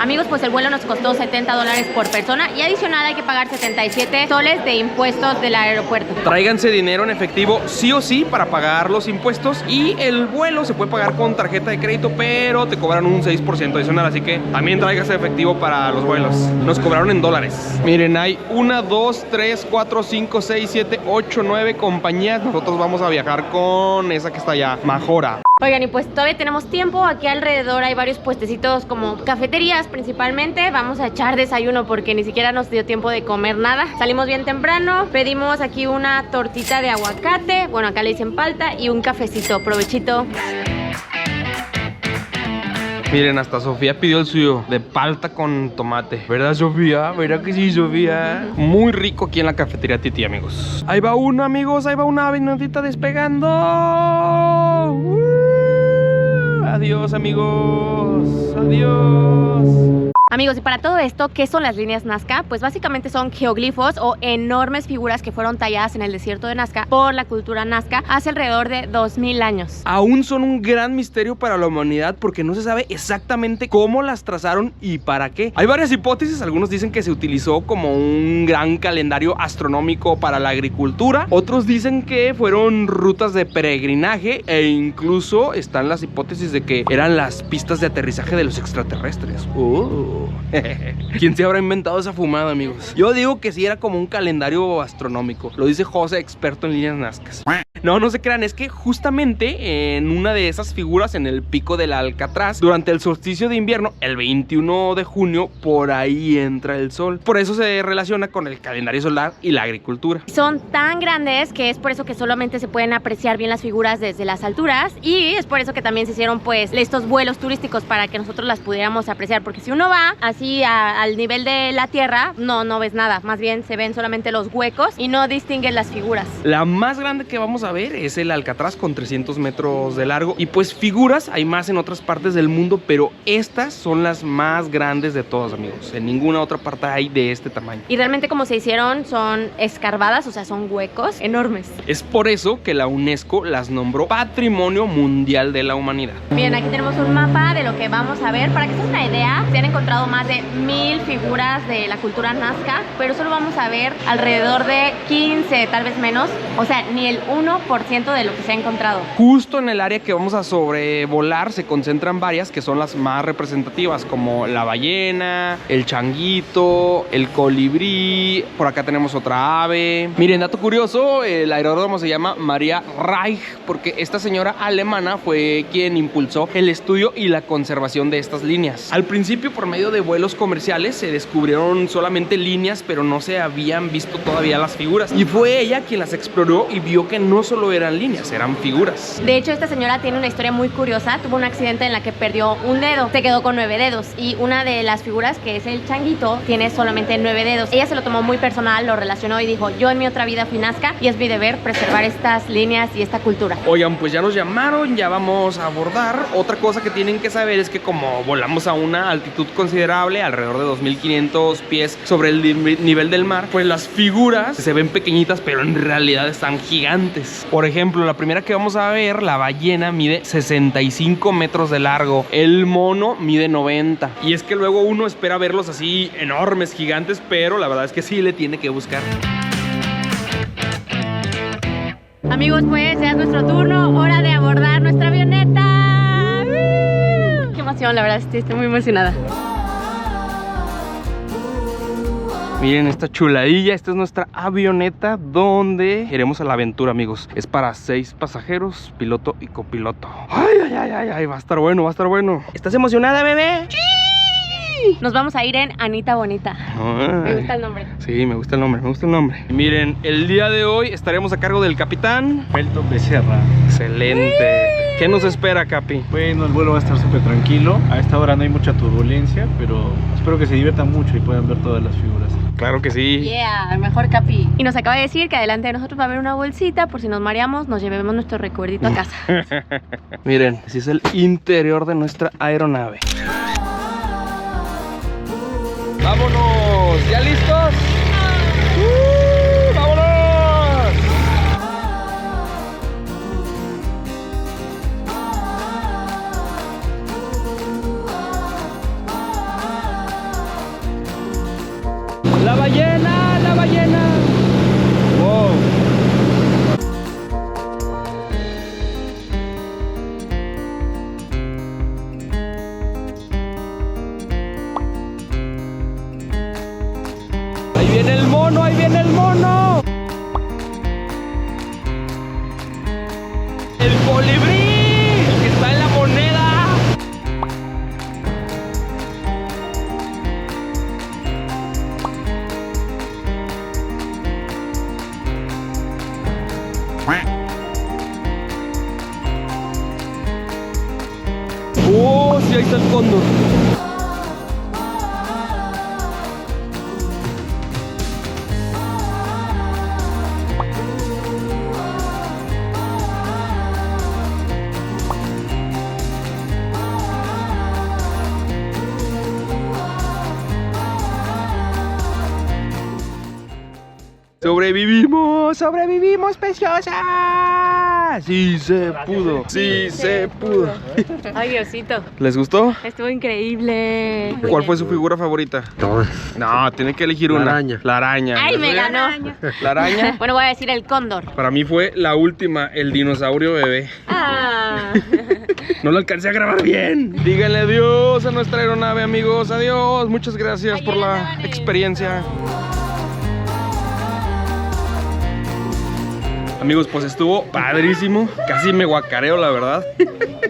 Amigos, pues el vuelo nos costó $70 por persona y adicional hay que pagar 77 soles de impuestos del aeropuerto. Tráiganse dinero en efectivo sí o sí para pagar los impuestos, y el vuelo se puede pagar con tarjeta de crédito, pero te cobran un 6% adicional, así que también tráigase efectivo para los vuelos. Nos cobraron en dólares. Miren, hay 1, 2, 3, 4, 5, 6, 7, 8, 9 compañías. Nosotros vamos a viajar con esa que está allá, Majora. Oigan, y pues todavía tenemos tiempo. Aquí alrededor hay varios puestecitos como cafeterías principalmente. Vamos a echar desayuno porque ni siquiera nos dio tiempo de comer nada. Salimos bien temprano, pedimos aquí una tortita de aguacate, bueno, acá le dicen palta, y un cafecito. Provechito. Miren, hasta Sofía pidió el suyo de palta con tomate. ¿Verdad, Sofía? ¿Verdad que sí, Sofía? Muy rico aquí en la cafetería Titi, amigos. Ahí va uno, amigos. Ahí va una avionetita despegando. Adiós, amigos. Adiós. Amigos, y para todo esto, ¿qué son las líneas Nazca? Pues básicamente son geoglifos o enormes figuras que fueron talladas en el desierto de Nazca por la cultura Nazca hace alrededor de 2000 años. Aún son un gran misterio para la humanidad porque no se sabe exactamente cómo las trazaron y para qué. Hay varias hipótesis. Algunos dicen que se utilizó como un gran calendario astronómico para la agricultura. Otros dicen que fueron rutas de peregrinaje, e incluso están las hipótesis de que eran las pistas de aterrizaje de los extraterrestres. ¿Quién se habrá inventado esa fumada, amigos? Yo digo que sí era como un calendario astronómico. Lo dice José, experto en líneas nazcas. No se crean, es que justamente en una de esas figuras, en el pico del Alcatraz, durante el solsticio de invierno, el 21 de junio, por ahí entra el sol. Por eso se relaciona con el calendario solar y la agricultura. Son tan grandes que es por eso que solamente se pueden apreciar bien las figuras desde las alturas, y es por eso que también se hicieron pues estos vuelos turísticos para que nosotros las pudiéramos apreciar, porque si uno va arriba, así al nivel de la tierra, no ves nada. Más bien se ven solamente los huecos y no distinguen las figuras. La más grande que vamos a ver es el Alcatraz con 300 metros de largo. Y pues figuras hay más en otras partes del mundo, pero estas son las más grandes de todas, amigos. En ninguna otra parte hay de este tamaño. Y realmente como se hicieron son escarbadas, o sea, son huecos enormes. Es por eso que la UNESCO las nombró Patrimonio Mundial de la Humanidad. Bien, aquí tenemos un mapa de lo que vamos a ver. Para que se den una idea, se han encontrado más de 1000 figuras de la cultura nazca, pero solo vamos a ver alrededor de 15, tal vez menos. O sea, ni el 1% de lo que se ha encontrado. Justo en el área que vamos a sobrevolar se concentran varias que son las más representativas, como la ballena, el changuito, el colibrí. Por acá tenemos otra ave. Miren, dato curioso, el aeródromo se llama Maria Reich porque esta señora alemana fue quien impulsó el estudio y la conservación de estas líneas. Al principio, por medio de vuelos comerciales, se descubrieron solamente líneas, pero no se habían visto todavía las figuras. Y fue ella quien las exploró y vio que no solo eran líneas, eran figuras. De hecho, esta señora tiene una historia muy curiosa. Tuvo un accidente en la que perdió un dedo. Se quedó con 9 dedos. Y una de las figuras, que es el changuito, tiene solamente 9 dedos. Ella se lo tomó muy personal, lo relacionó y dijo: yo en mi otra vida fui nazca y es mi deber preservar estas líneas y esta cultura. Oigan, pues ya nos llamaron, ya vamos a abordar. Otra cosa que tienen que saber es que como volamos a una altitud considerable, alrededor de 2500 pies sobre el nivel del mar, pues las figuras se ven pequeñitas, pero en realidad están gigantes. Por ejemplo, la primera que vamos a ver, la ballena, mide 65 metros de largo. El mono mide 90. Y es que luego uno espera verlos así enormes, gigantes, pero la verdad es que sí le tiene que buscar. Amigos, pues ya es nuestro turno, hora de abordar nuestra avioneta. ¡Qué emoción! La verdad, estoy muy emocionada. Miren esta chuladilla, esta es nuestra avioneta donde iremos a la aventura, amigos. Es para 6 pasajeros, piloto y copiloto. Ay, va a estar bueno, va a estar bueno. ¿Estás emocionada, bebé? ¡Sí! Nos vamos a ir en Anita Bonita. Me gusta el nombre. Sí, me gusta el nombre, me gusta el nombre. Y miren, el día de hoy estaremos a cargo del capitán Felton Becerra. Excelente. ¿Qué nos espera, Capi? Bueno, el vuelo va a estar súper tranquilo. A esta hora no hay mucha turbulencia, pero espero que se diviertan mucho y puedan ver todas las figuras. Claro que sí. Yeah, el mejor Capi. Y nos acaba de decir que adelante de nosotros va a haber una bolsita por si nos mareamos, nos llevemos nuestro recuerdito a casa. Miren, así es el interior de nuestra aeronave. ¡Vámonos! ¿Ya listos? ¡Vámonos! ¡La ballena! ¡La ballena! ¡Wow! ¡Ahí viene el mono! ¡Ahí viene el mono! ¡El colibrí! ¡El que está en la moneda! ¡Oh! Sí, ahí está el cóndor. ¡Sobrevivimos! ¡Sobrevivimos, preciosa! ¡Sí se pudo! ¡Sí se pudo! Ay, Diosito. ¿Les gustó? Estuvo increíble. ¿Cuál fue su figura favorita? Todas. No, tiene que elegir una. La araña. La araña. Ay, me ¿La ganó. ¿La araña? Bueno, voy a decir el cóndor. Para mí fue la última, el dinosaurio bebé. Ah. No lo alcancé a grabar bien. Díganle adiós a nuestra aeronave, amigos. Adiós. Muchas gracias por la experiencia. Amigos, pues estuvo padrísimo. Casi me guacareo, la verdad.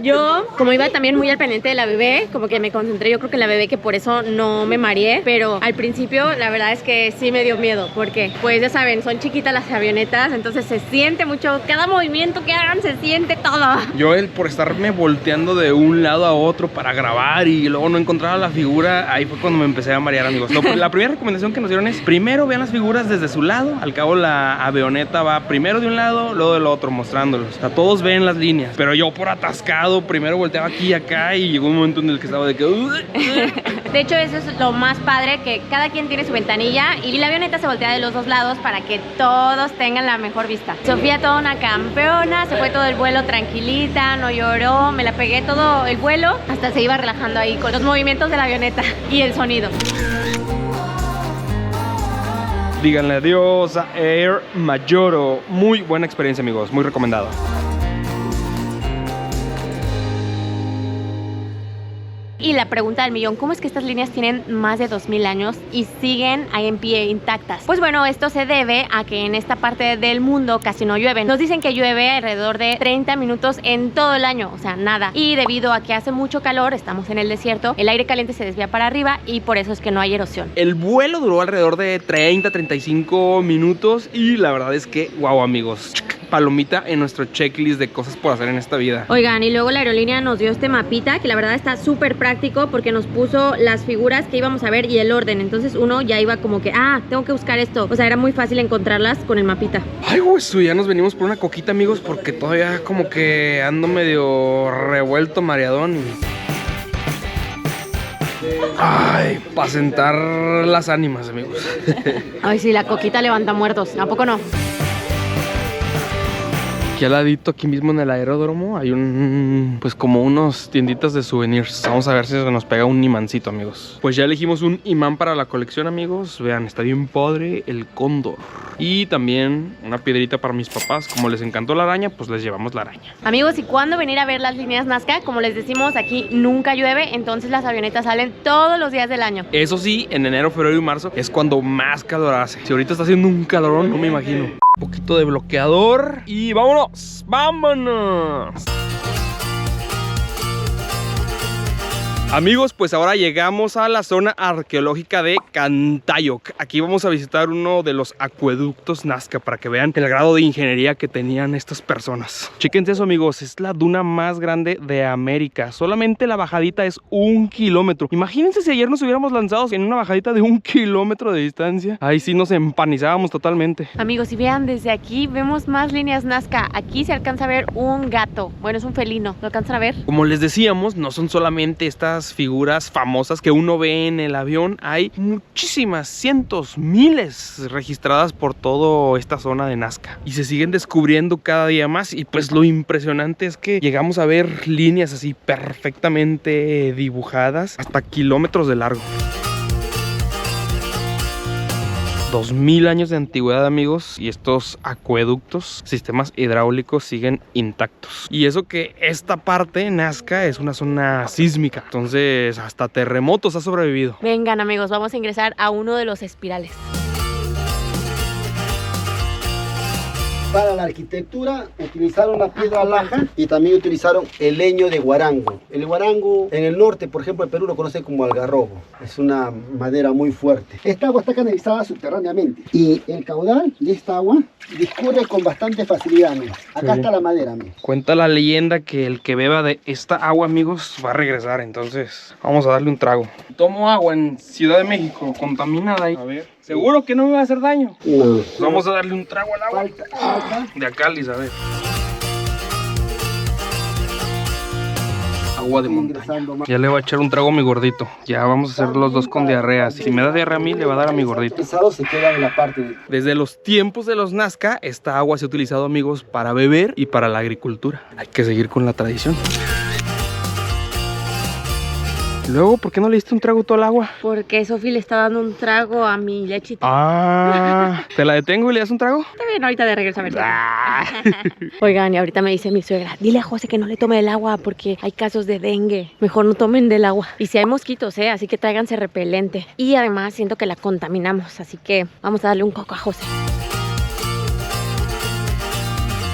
Yo, como iba también muy al pendiente de la bebé, como que me concentré yo creo que en la bebé, que por eso no me mareé, pero al principio la verdad es que sí me dio miedo, porque pues ya saben, son chiquitas las avionetas, entonces se siente mucho, cada movimiento que hagan se siente todo. Yo por estarme volteando de un lado a otro para grabar y luego no encontraba la figura, ahí fue cuando me empecé a marear, amigos. La primera recomendación que nos dieron es, primero vean las figuras desde su lado, al cabo la avioneta va primero de un lado, luego del otro, mostrándolos. O sea, todos ven las líneas, pero yo por atascado, primero volteaba aquí y acá y llegó un momento en el que estaba de que... De hecho, eso es lo más padre, que cada quien tiene su ventanilla y la avioneta se voltea de los dos lados para que todos tengan la mejor vista. Sofía, toda una campeona, se fue todo el vuelo tranquilita, no lloró, me la pegué todo el vuelo, hasta se iba relajando ahí con los movimientos de la avioneta y el sonido. Díganle adiós a Air Majoro. Muy buena experiencia, amigos, muy recomendada. Y la pregunta del millón, ¿cómo es que estas líneas tienen más de 2000 años y siguen ahí en pie, intactas? Pues bueno, esto se debe a que en esta parte del mundo casi no llueve. Nos dicen que llueve alrededor de 30 minutos en todo el año, o sea, nada. Y debido a que hace mucho calor, estamos en el desierto, el aire caliente se desvía para arriba y por eso es que no hay erosión. El vuelo duró alrededor de 30-35 minutos y la verdad es que, wow, amigos, palomita en nuestro checklist de cosas por hacer en esta vida. Oigan, y luego la aerolínea nos dio este mapita que la verdad está súper práctico porque nos puso las figuras que íbamos a ver y el orden. Entonces uno ya iba como que, tengo que buscar esto. O sea, era muy fácil encontrarlas con el mapita. Ay, güey, ya nos venimos por una coquita, amigos, porque todavía como que ando medio revuelto, mareadón. Ay, para sentar las ánimas, amigos. Ay, sí, la coquita levanta muertos. ¿A poco no? Aquí al ladito, aquí mismo en el aeródromo, hay pues como unos tienditas de souvenirs. Vamos a ver si se nos pega un imancito, amigos. Pues ya elegimos un imán para la colección, amigos. Vean, está bien padre el cóndor. Y también una piedrita para mis papás. Como les encantó la araña, pues les llevamos la araña. Amigos, ¿y cuándo venir a ver las líneas Nazca? Como les decimos, aquí nunca llueve, entonces las avionetas salen todos los días del año. Eso sí, en enero, febrero y marzo es cuando más calor hace. Si ahorita está haciendo un calorón, no me imagino. Un poquito de bloqueador y vámonos, vámonos. Amigos, pues ahora llegamos a la zona arqueológica de Cantayoc. Aquí vamos a visitar uno de los acueductos Nazca para que vean el grado de ingeniería que tenían estas personas. Chéquense eso, amigos, es la duna más grande de América. Solamente la bajadita es 1 kilómetro. Imagínense si ayer nos hubiéramos lanzado en una bajadita de 1 kilómetro de distancia. Ahí sí nos empanizábamos totalmente. Amigos, y vean, desde aquí vemos más líneas Nazca. Aquí se alcanza a ver un gato. Bueno, es un felino. ¿Lo alcanzan a ver? Como les decíamos, no son solamente estas figuras famosas que uno ve en el avión, hay muchísimas, cientos, miles registradas por toda esta zona de Nazca y se siguen descubriendo cada día más. Y pues lo impresionante es que llegamos a ver líneas así perfectamente dibujadas hasta kilómetros de largo. 2000 años de antigüedad, amigos, y estos acueductos, sistemas hidráulicos siguen intactos. Y eso que esta parte, Nazca, es una zona sísmica, entonces hasta terremotos ha sobrevivido. Vengan, amigos, vamos a ingresar a uno de los espirales. Para la arquitectura utilizaron la piedra laja y también utilizaron el leño de guarango. El guarango en el norte, por ejemplo, el Perú lo conoce como algarrobo. Es una madera muy fuerte. Esta agua está canalizada subterráneamente y el caudal de esta agua discurre con bastante facilidad, amigos. Acá está la madera, amigos. Cuenta la leyenda que el que beba de esta agua, amigos, va a regresar. Entonces vamos a darle un trago. Tomo agua en Ciudad de México, contaminada ahí. A ver, ¿seguro que no me va a hacer daño? No. Vamos a darle un trago al agua de Acalis, a ver. Agua de montaña. Ya le voy a echar un trago a mi gordito. Ya vamos a hacer los dos con diarrea. Si me da diarrea a mí, le va a dar a mi gordito. Se queda en la parte. Desde los tiempos de los Nazca, esta agua se ha utilizado, amigos, para beber y para la agricultura. Hay que seguir con la tradición. Luego, ¿por qué no le diste un trago todo el agua? Porque Sofi le está dando un trago a mi lechita. Ah, ¿te la detengo y le das un trago? Está bien, ahorita de regreso a ver. Oigan, y ahorita me dice mi suegra, dile a José que no le tome el agua porque hay casos de dengue. Mejor no tomen del agua. Y si hay mosquitos, así que tráiganse repelente. Y además siento que la contaminamos, así que vamos a darle un coco a José.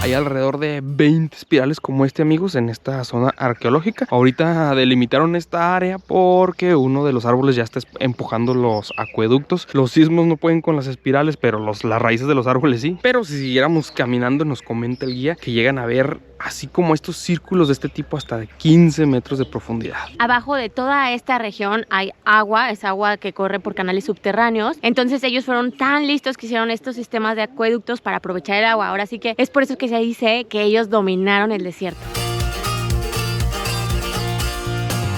Hay alrededor de 20 espirales como este, amigos, en esta zona arqueológica. Ahorita delimitaron esta área porque uno de los árboles ya está empujando los acueductos. Los sismos no pueden con las espirales, pero las raíces de los árboles sí. Pero si siguiéramos caminando, nos comenta el guía que llegan a ver así como estos círculos de este tipo hasta de 15 metros de profundidad. Abajo de toda esta región hay agua, es agua que corre por canales subterráneos. Entonces ellos fueron tan listos que hicieron estos sistemas de acueductos para aprovechar el agua. Ahora sí que es por eso que se dice que ellos dominaron el desierto.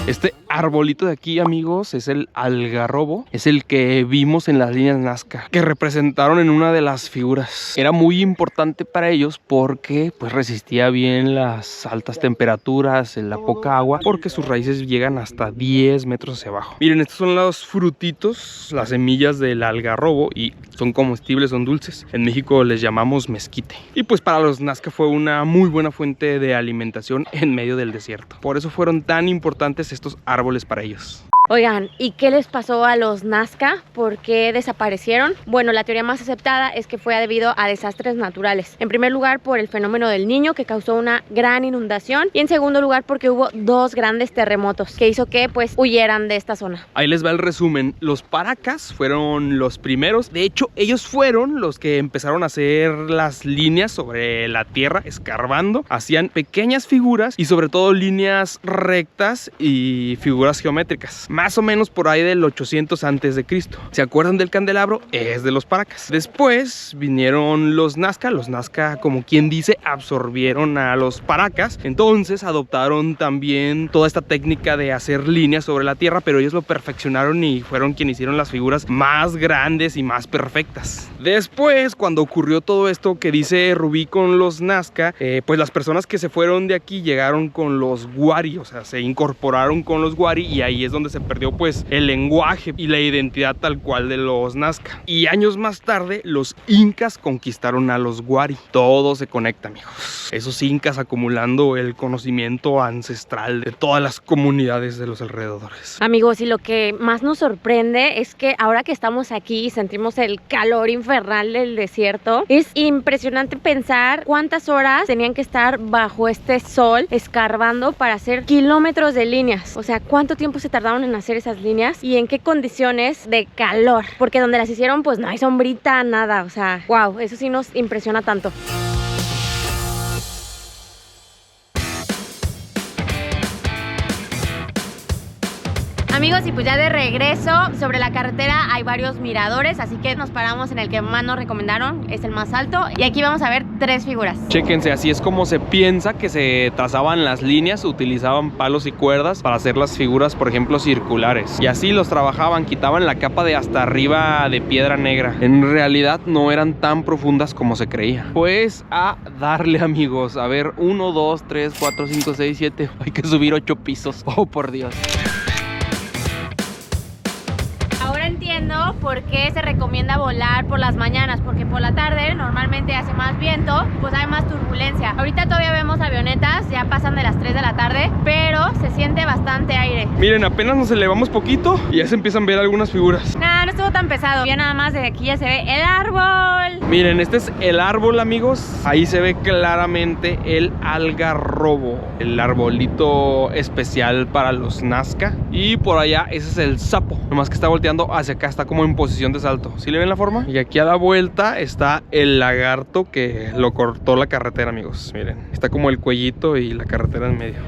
Este arbolito de aquí, amigos, es el algarrobo. Es el que vimos en las líneas Nazca, que representaron en una de las figuras. Era muy importante para ellos porque pues resistía bien las altas temperaturas, la poca agua, porque sus raíces llegan hasta 10 metros hacia abajo. Miren, estos son los frutitos, las semillas del algarrobo, y son comestibles, son dulces. En México les llamamos mezquite. Y pues para los Nazca fue una muy buena fuente de alimentación en medio del desierto. Por eso fueron tan importantes estos árboles para ellos. Oigan, ¿y qué les pasó a los Nazca? ¿Por qué desaparecieron? Bueno, la teoría más aceptada es que fue debido a desastres naturales. En primer lugar, por el fenómeno del Niño, que causó una gran inundación. Y en segundo lugar, porque hubo 2 grandes terremotos que hizo que pues huyeran de esta zona. Ahí les va el resumen. Los paracas fueron los primeros. De hecho, ellos fueron los que empezaron a hacer las líneas sobre la tierra, escarbando. Hacían pequeñas figuras y sobre todo líneas rectas y figuras geométricas. Más o menos por ahí del 800 antes de Cristo. ¿Se acuerdan del candelabro? Es de los paracas. Después vinieron los Nazca. Los Nazca, como quien dice, absorbieron a los paracas. Entonces adoptaron también toda esta técnica de hacer líneas sobre la tierra, pero ellos lo perfeccionaron y fueron quienes hicieron las figuras más grandes y más perfectas. Después, cuando ocurrió todo esto que dice Rubí con los Nazca, pues las personas que se fueron de aquí llegaron con los Wari, o sea, se incorporaron con los Wari, y ahí es donde se perdió pues el lenguaje y la identidad tal cual de los Nazca. Y años más tarde los incas conquistaron a los Wari. Todo se conecta, amigos. Esos incas acumulando el conocimiento ancestral de todas las comunidades de los alrededores. Amigos, y lo que más nos sorprende es que ahora que estamos aquí y sentimos el calor infernal del desierto, es impresionante pensar cuántas horas tenían que estar bajo este sol escarbando para hacer kilómetros de líneas. O sea, cuánto tiempo se tardaron en hacer esas líneas y en qué condiciones de calor, porque donde las hicieron pues no hay sombrita, nada. O sea, wow, eso sí nos impresiona tanto. Amigos, y pues ya de regreso, sobre la carretera hay varios miradores, así que nos paramos en el que más nos recomendaron, es el más alto, y aquí vamos a ver 3 figuras. Chéquense, así es como se piensa que se trazaban las líneas, utilizaban palos y cuerdas para hacer las figuras, por ejemplo, circulares. Y así los trabajaban, quitaban la capa de hasta arriba de piedra negra. En realidad no eran tan profundas como se creía. Pues a darle, amigos. A ver, 1, 2, 3, 4, 5, 6, 7. Hay que subir 8 pisos. Oh, por Dios. Entiendo por qué se recomienda volar por las mañanas, porque por la tarde normalmente hace más viento, pues hay más turbulencia. Ahorita todavía vemos avionetas, ya pasan de las 3 de la tarde, pero se siente bastante aire. Miren, apenas nos elevamos poquito y ya se empiezan a ver algunas figuras. Nah, no estuvo tan pesado, ya nada más de aquí ya se ve el árbol. Miren, este es el árbol, amigos. Ahí se ve claramente el algarrobo, el arbolito especial para los Nazca. Y por allá ese es el sapo, nomás que está volteando hacia acá, está como en posición de salto. ¿Sí le ven la forma? Y aquí a la vuelta está el lagarto que lo cortó la carretera, amigos. Miren, está como el cuellito y la carretera en medio.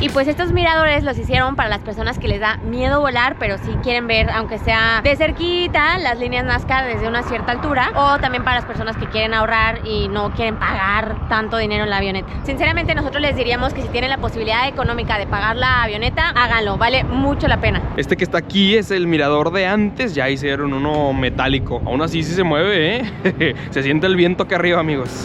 Y pues estos miradores los hicieron para las personas que les da miedo volar, pero sí quieren ver, aunque sea de cerquita, las líneas Nazca desde una cierta altura. O también para las personas que quieren ahorrar y no quieren pagar tanto dinero en la avioneta. Sinceramente, nosotros les diríamos que si tienen la posibilidad económica de pagar la avioneta, háganlo, vale mucho la pena. Este que está aquí es el mirador de antes, ya hicieron uno metálico. Aún así sí se mueve, ¿eh? Se siente el viento acá arriba, amigos.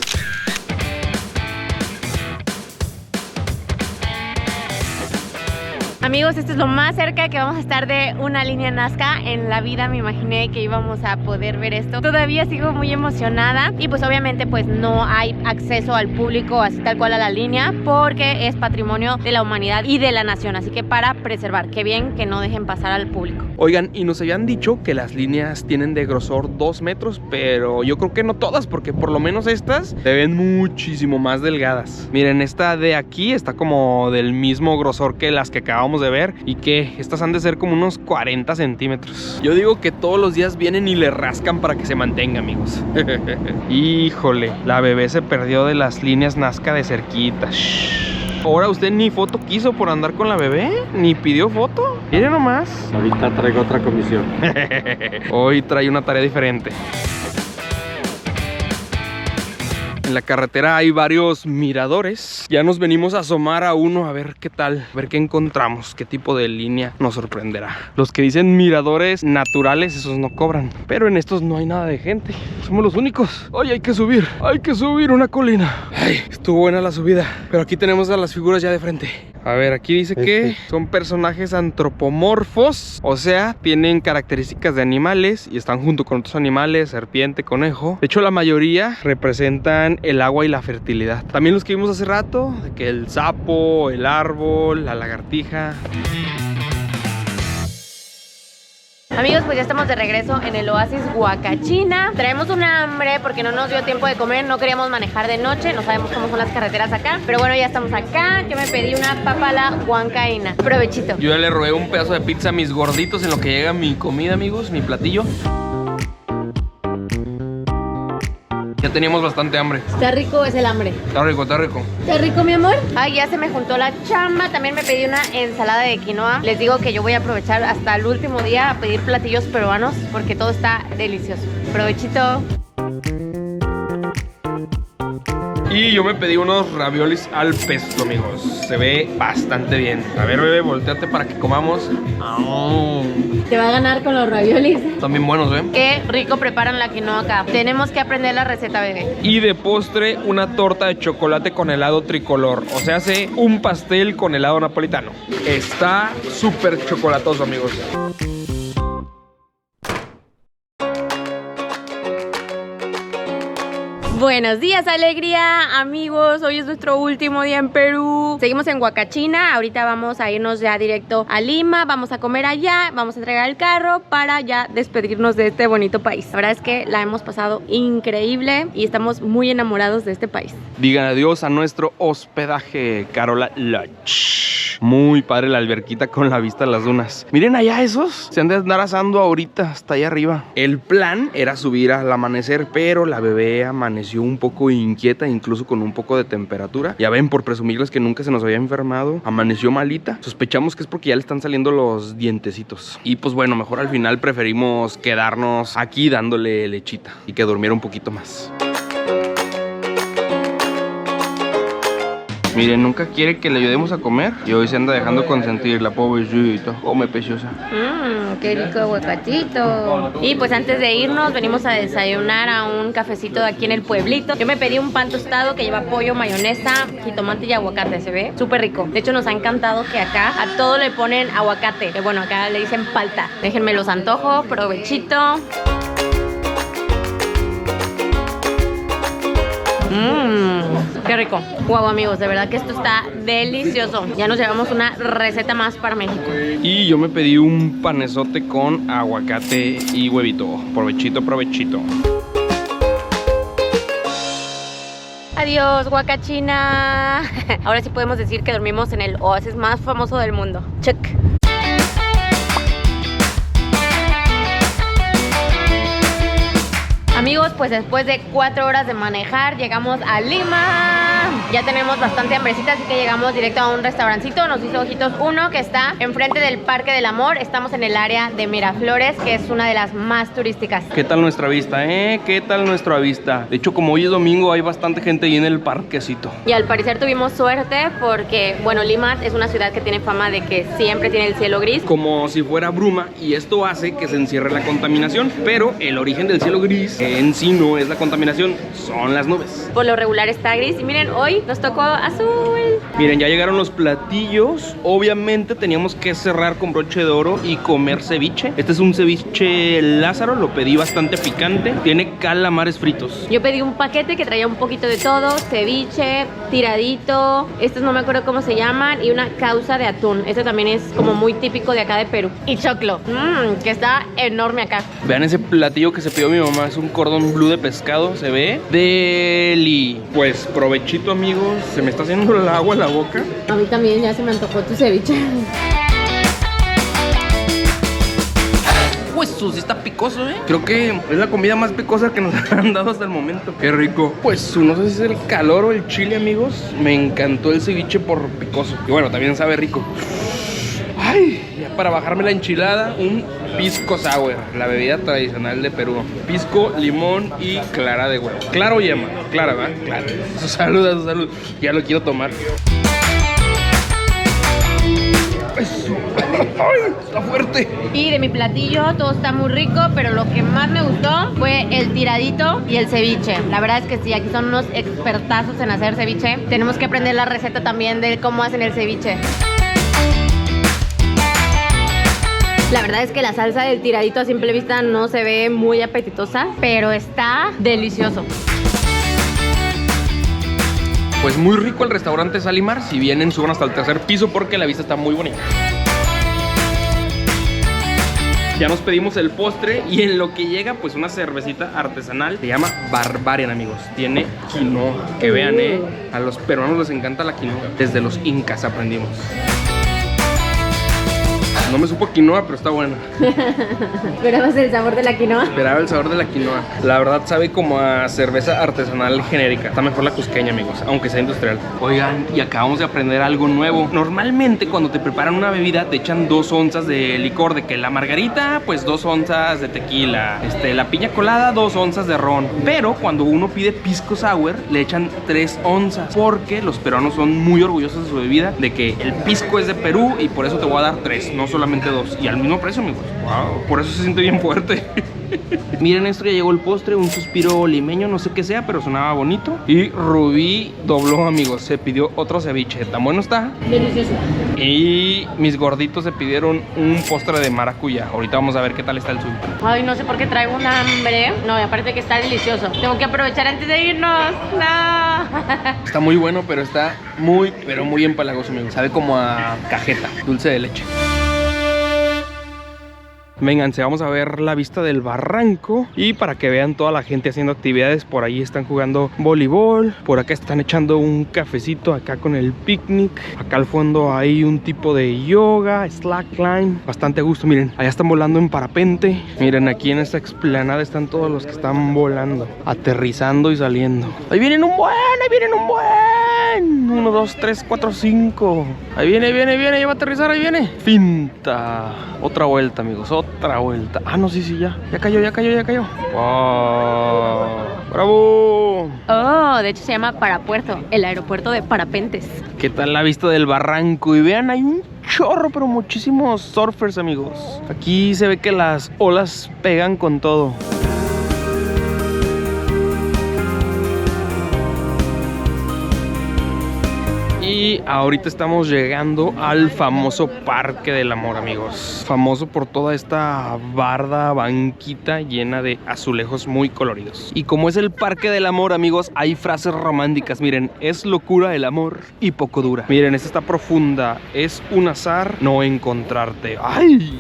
Amigos, esto es lo más cerca que vamos a estar de una línea Nazca. En la vida me imaginé que íbamos a poder ver esto. Todavía sigo muy emocionada y pues obviamente pues no hay acceso al público así tal cual a la línea porque es patrimonio de la humanidad y de la nación, así que para preservar, qué bien que no dejen pasar al público. Oigan, y nos habían dicho que las líneas tienen de grosor 2 metros, pero yo creo que no todas, porque por lo menos estas se ven muchísimo más delgadas. Miren, esta de aquí está como del mismo grosor que las que acabamos de ver y que estas han de ser como unos 40 centímetros. Yo digo que todos los días vienen y le rascan para que se mantenga, amigos. Híjole, la bebé se perdió de las líneas Nazca de cerquita. Ahora usted ni foto quiso por andar con la bebé, ni pidió foto. Miren nomás. Ahorita traigo otra comisión. Hoy trae una tarea diferente. En la carretera hay varios miradores. Ya nos venimos a asomar a uno a ver qué tal, a ver qué encontramos, qué tipo de línea nos sorprenderá. Los que dicen miradores naturales, esos no cobran, pero en estos no hay nada de gente. Somos los únicos. Hoy hay que subir una colina. Ay, estuvo buena la subida, pero aquí tenemos a las figuras ya de frente. A ver, aquí dice que son personajes antropomorfos, o sea, tienen características de animales y están junto con otros animales, serpiente, conejo. De hecho, la mayoría representan el agua y la fertilidad. También los que vimos hace rato, de que el sapo, el árbol, la lagartija. Amigos, pues ya estamos de regreso en el oasis Huacachina. Traemos un hambre porque no nos dio tiempo de comer, no queríamos manejar de noche, no sabemos cómo son las carreteras acá, pero bueno, ya estamos acá. Yo me pedí una papa a la huancaína. Provechito. Yo ya le robé un pedazo de pizza a mis gorditos en lo que llega mi comida, amigos, mi platillo. Ya teníamos bastante hambre. Está rico, es el hambre. Está rico, está rico. ¿Está rico, mi amor? Ay, ya se me juntó la chamba. También me pedí una ensalada de quinoa. Les digo que yo voy a aprovechar hasta el último día a pedir platillos peruanos porque todo está delicioso. Provechito. Y yo me pedí unos raviolis al pesto, amigos. Se ve bastante bien. A ver, bebé, volteate para que comamos. Te va a ganar con los raviolis. Están bien buenos, ¿eh? Qué rico preparan la quinoa acá. Tenemos que aprender la receta, bebé. Y de postre, una torta de chocolate con helado tricolor. O sea, hace un pastel con helado napolitano. Está súper chocolatoso, amigos. Buenos días, alegría, amigos. Hoy es nuestro último día en Perú. Seguimos en Huacachina. Ahorita vamos a irnos ya directo a Lima. Vamos a comer allá, vamos a entregar el carro para ya despedirnos de este bonito país. La verdad es que la hemos pasado increíble y estamos muy enamorados de este país. Digan adiós a nuestro hospedaje, Carola Lodge. Muy padre la alberquita con la vista a las dunas. Miren allá esos, se han de andar asando ahorita hasta allá arriba. El plan era subir al amanecer, pero la bebé amaneció un poco inquieta, incluso con un poco de temperatura. Ya ven, por presumirles que nunca se nos había enfermado, amaneció malita. Sospechamos que es porque ya le están saliendo los dientecitos. Y pues bueno, mejor al final preferimos quedarnos aquí dándole lechita y que durmiera un poquito más. Miren, nunca quiere que le ayudemos a comer y hoy se anda dejando consentir la pobrecita. Come, preciosa. Qué rico aguacatito. Y pues antes de irnos venimos a desayunar a un cafecito de aquí en el pueblito. Yo me pedí un pan tostado que lleva pollo, mayonesa, jitomate y aguacate. Se ve súper rico. De hecho nos ha encantado que acá a todo le ponen aguacate. Que bueno, acá le dicen palta. Déjenme los antojo, provechito. Qué rico. Guau, amigos, de verdad que esto está delicioso. Ya nos llevamos una receta más para México. Y yo me pedí un panezote con aguacate y huevito. Provechito, provechito. Adiós, Huacachina. Ahora sí podemos decir que dormimos en el oasis más famoso del mundo. Check. Amigos, pues después de 4 horas de manejar llegamos a Lima. Ya tenemos bastante hambrecita, así que llegamos directo a un restaurancito. Nos hizo ojitos uno que está enfrente del Parque del Amor. Estamos en el área de Miraflores, que es una de las más turísticas. ¿Qué tal nuestra vista, ¿Qué tal nuestra vista? De hecho, como hoy es domingo, hay bastante gente ahí en el parquecito. Y al parecer tuvimos suerte porque, bueno, Lima es una ciudad que tiene fama de que siempre tiene el cielo gris. Como si fuera bruma, y esto hace que se encierre la contaminación. Pero el origen del cielo gris en sí no es la contaminación, son las nubes. Por lo regular está gris. Y miren, hoy hoy nos tocó azul. Miren, ya llegaron los platillos. Obviamente teníamos que cerrar con broche de oro y comer ceviche. Este es un ceviche Lázaro, lo pedí bastante picante. Tiene calamares fritos. Yo pedí un paquete que traía un poquito de todo, ceviche, tiradito, estos no me acuerdo cómo se llaman, y una causa de atún. Este también es como muy típico de acá de Perú. Y choclo, que está enorme acá. Vean ese platillo que se pidió mi mamá, es un cordón bleu de pescado, se ve deli. Pues provechito, amigos, se me está haciendo el agua en la boca. A mí también ya se me antojó tu ceviche. Pues sí está picoso, Creo que es la comida más picosa que nos han dado hasta el momento. Qué rico. Pues no sé si es el calor o el chile, amigos. Me encantó el ceviche por picoso. Y bueno, también sabe rico. Ay, ya para bajarme la enchilada, un pisco sour, la bebida tradicional de Perú. Pisco, limón y clara de huevo. ¿Clara o yema? Clara, ¿verdad? Clara. Su salud. Ya lo quiero tomar. ¡Ay! Está fuerte. Y de mi platillo todo está muy rico, pero lo que más me gustó fue el tiradito y el ceviche. La verdad es que sí, aquí son unos expertazos en hacer ceviche. Tenemos que aprender la receta también de cómo hacen el ceviche. La verdad es que la salsa del tiradito a simple vista no se ve muy apetitosa, pero está delicioso. Pues muy rico el restaurante Salimar. Si vienen, suban hasta el tercer piso porque la vista está muy bonita. Ya nos pedimos el postre y en lo que llega, pues una cervecita artesanal. Se llama Barbarian, amigos. Tiene quinoa. Que vean, a los peruanos les encanta la quinoa. Desde los incas aprendimos. No me supo quinoa, pero está buena. ¿Esperabas el sabor de la quinoa? Esperaba el sabor de la quinoa. La verdad sabe como a cerveza artesanal genérica. Está mejor la cusqueña, amigos, aunque sea industrial. Oigan, y acabamos de aprender algo nuevo. Normalmente cuando te preparan una bebida te echan 2 onzas de licor. De que la margarita, pues 2 onzas de tequila. La piña colada, 2 onzas de ron. Pero cuando uno pide pisco sour, le echan 3 onzas. Porque los peruanos son muy orgullosos de su bebida. De que el pisco es de Perú y por eso te voy a dar 3, no solamente 2. Y al mismo precio, amigos. Wow, por eso se siente bien fuerte. Miren esto, ya llegó el postre, un suspiro limeño, no sé qué sea, pero sonaba bonito. Y Rubí dobló, amigos, se pidió otro ceviche. ¿Tan bueno está? Delicioso. Y mis gorditos se pidieron un postre de maracuyá. Ahorita vamos a ver qué tal está el suyo. Ay, no sé por qué traigo un hambre. No, y aparte que está delicioso. Tengo que aprovechar antes de irnos. No. Está muy bueno, pero está muy, pero muy empalagoso, amigos. Sabe como a cajeta, dulce de leche. Vénganse, vamos a ver la vista del barranco. Y para que vean toda la gente haciendo actividades. Por ahí están jugando voleibol. Por acá están echando un cafecito acá con el picnic. Acá al fondo hay un tipo de yoga, slackline. Bastante a gusto, miren. Allá están volando en parapente. Miren, aquí en esta explanada están todos los que están volando, aterrizando y saliendo. Ahí vienen un buen, ahí vienen un buen. 1, 2, 3, 4, 5. Ahí viene, ya va a aterrizar, ahí viene. Finta. Otra vuelta, amigos, otra vuelta. Ah, no, sí, ya cayó. ¡Wow! ¡Bravo! Oh, de hecho se llama Parapuerto, el aeropuerto de parapentes. ¿Qué tal la vista del barranco? Y vean, hay un chorro, pero muchísimos surfers, amigos. Aquí se ve que las olas pegan con todo. Y ahorita estamos llegando al famoso Parque del Amor, amigos. Famoso por toda esta barda, banquita llena de azulejos muy coloridos. Y como es el Parque del Amor, amigos, hay frases románticas. Miren, es locura el amor y poco dura. Miren, esta está profunda. Es un azar no encontrarte. ¡Ay!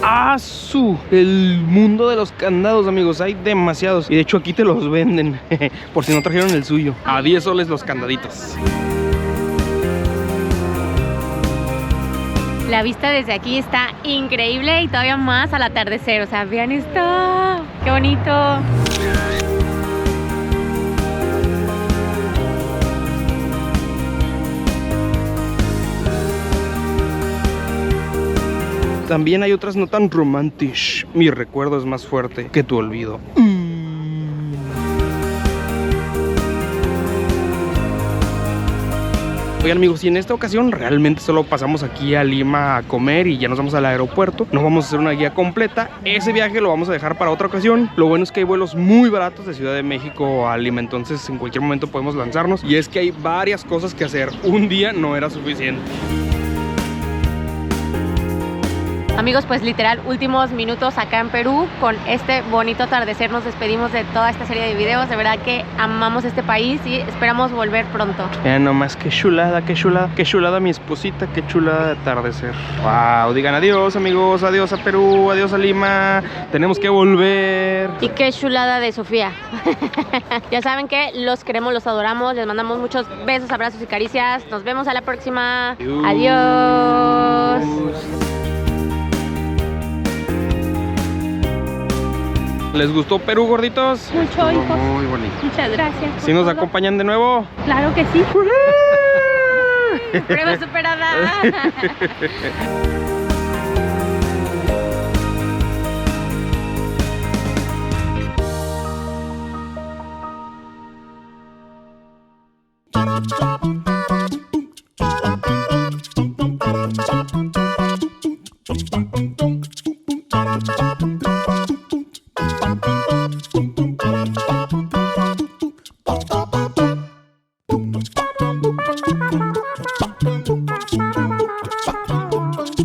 ¡Asu! El mundo de los candados, amigos. Hay demasiados. Y de hecho aquí te los venden. Por si no trajeron el suyo. A 10 soles los candaditos. La vista desde aquí está increíble y todavía más al atardecer. O sea, vean esto. ¡Qué bonito! También hay otras no tan románticas. Mi recuerdo es más fuerte que tu olvido. Oigan amigos, y en esta ocasión realmente solo pasamos aquí a Lima a comer y ya nos vamos al aeropuerto. No vamos a hacer una guía completa. Ese viaje lo vamos a dejar para otra ocasión. Lo bueno es que hay vuelos muy baratos de Ciudad de México a Lima, entonces en cualquier momento podemos lanzarnos. Y es que hay varias cosas que hacer. Un día no era suficiente. Amigos, pues literal, últimos minutos acá en Perú. Con este bonito atardecer nos despedimos de toda esta serie de videos. De verdad que amamos este país y esperamos volver pronto. Nomás qué chulada, qué chulada. Qué chulada mi esposita, qué chulada de atardecer. Wow, digan adiós amigos, adiós a Perú, adiós a Lima. Tenemos que volver. Y qué chulada de Sofía. Ya saben que los queremos, los adoramos. Les mandamos muchos besos, abrazos y caricias. Nos vemos a la próxima. Adiós. ¿Les gustó Perú, gorditos? Mucho, hijos. Muy bonito. Muchas gracias. ¿Sí nos acompañan de nuevo? Claro que sí. Prueba superada. Boom, boom, boom, boom, boom.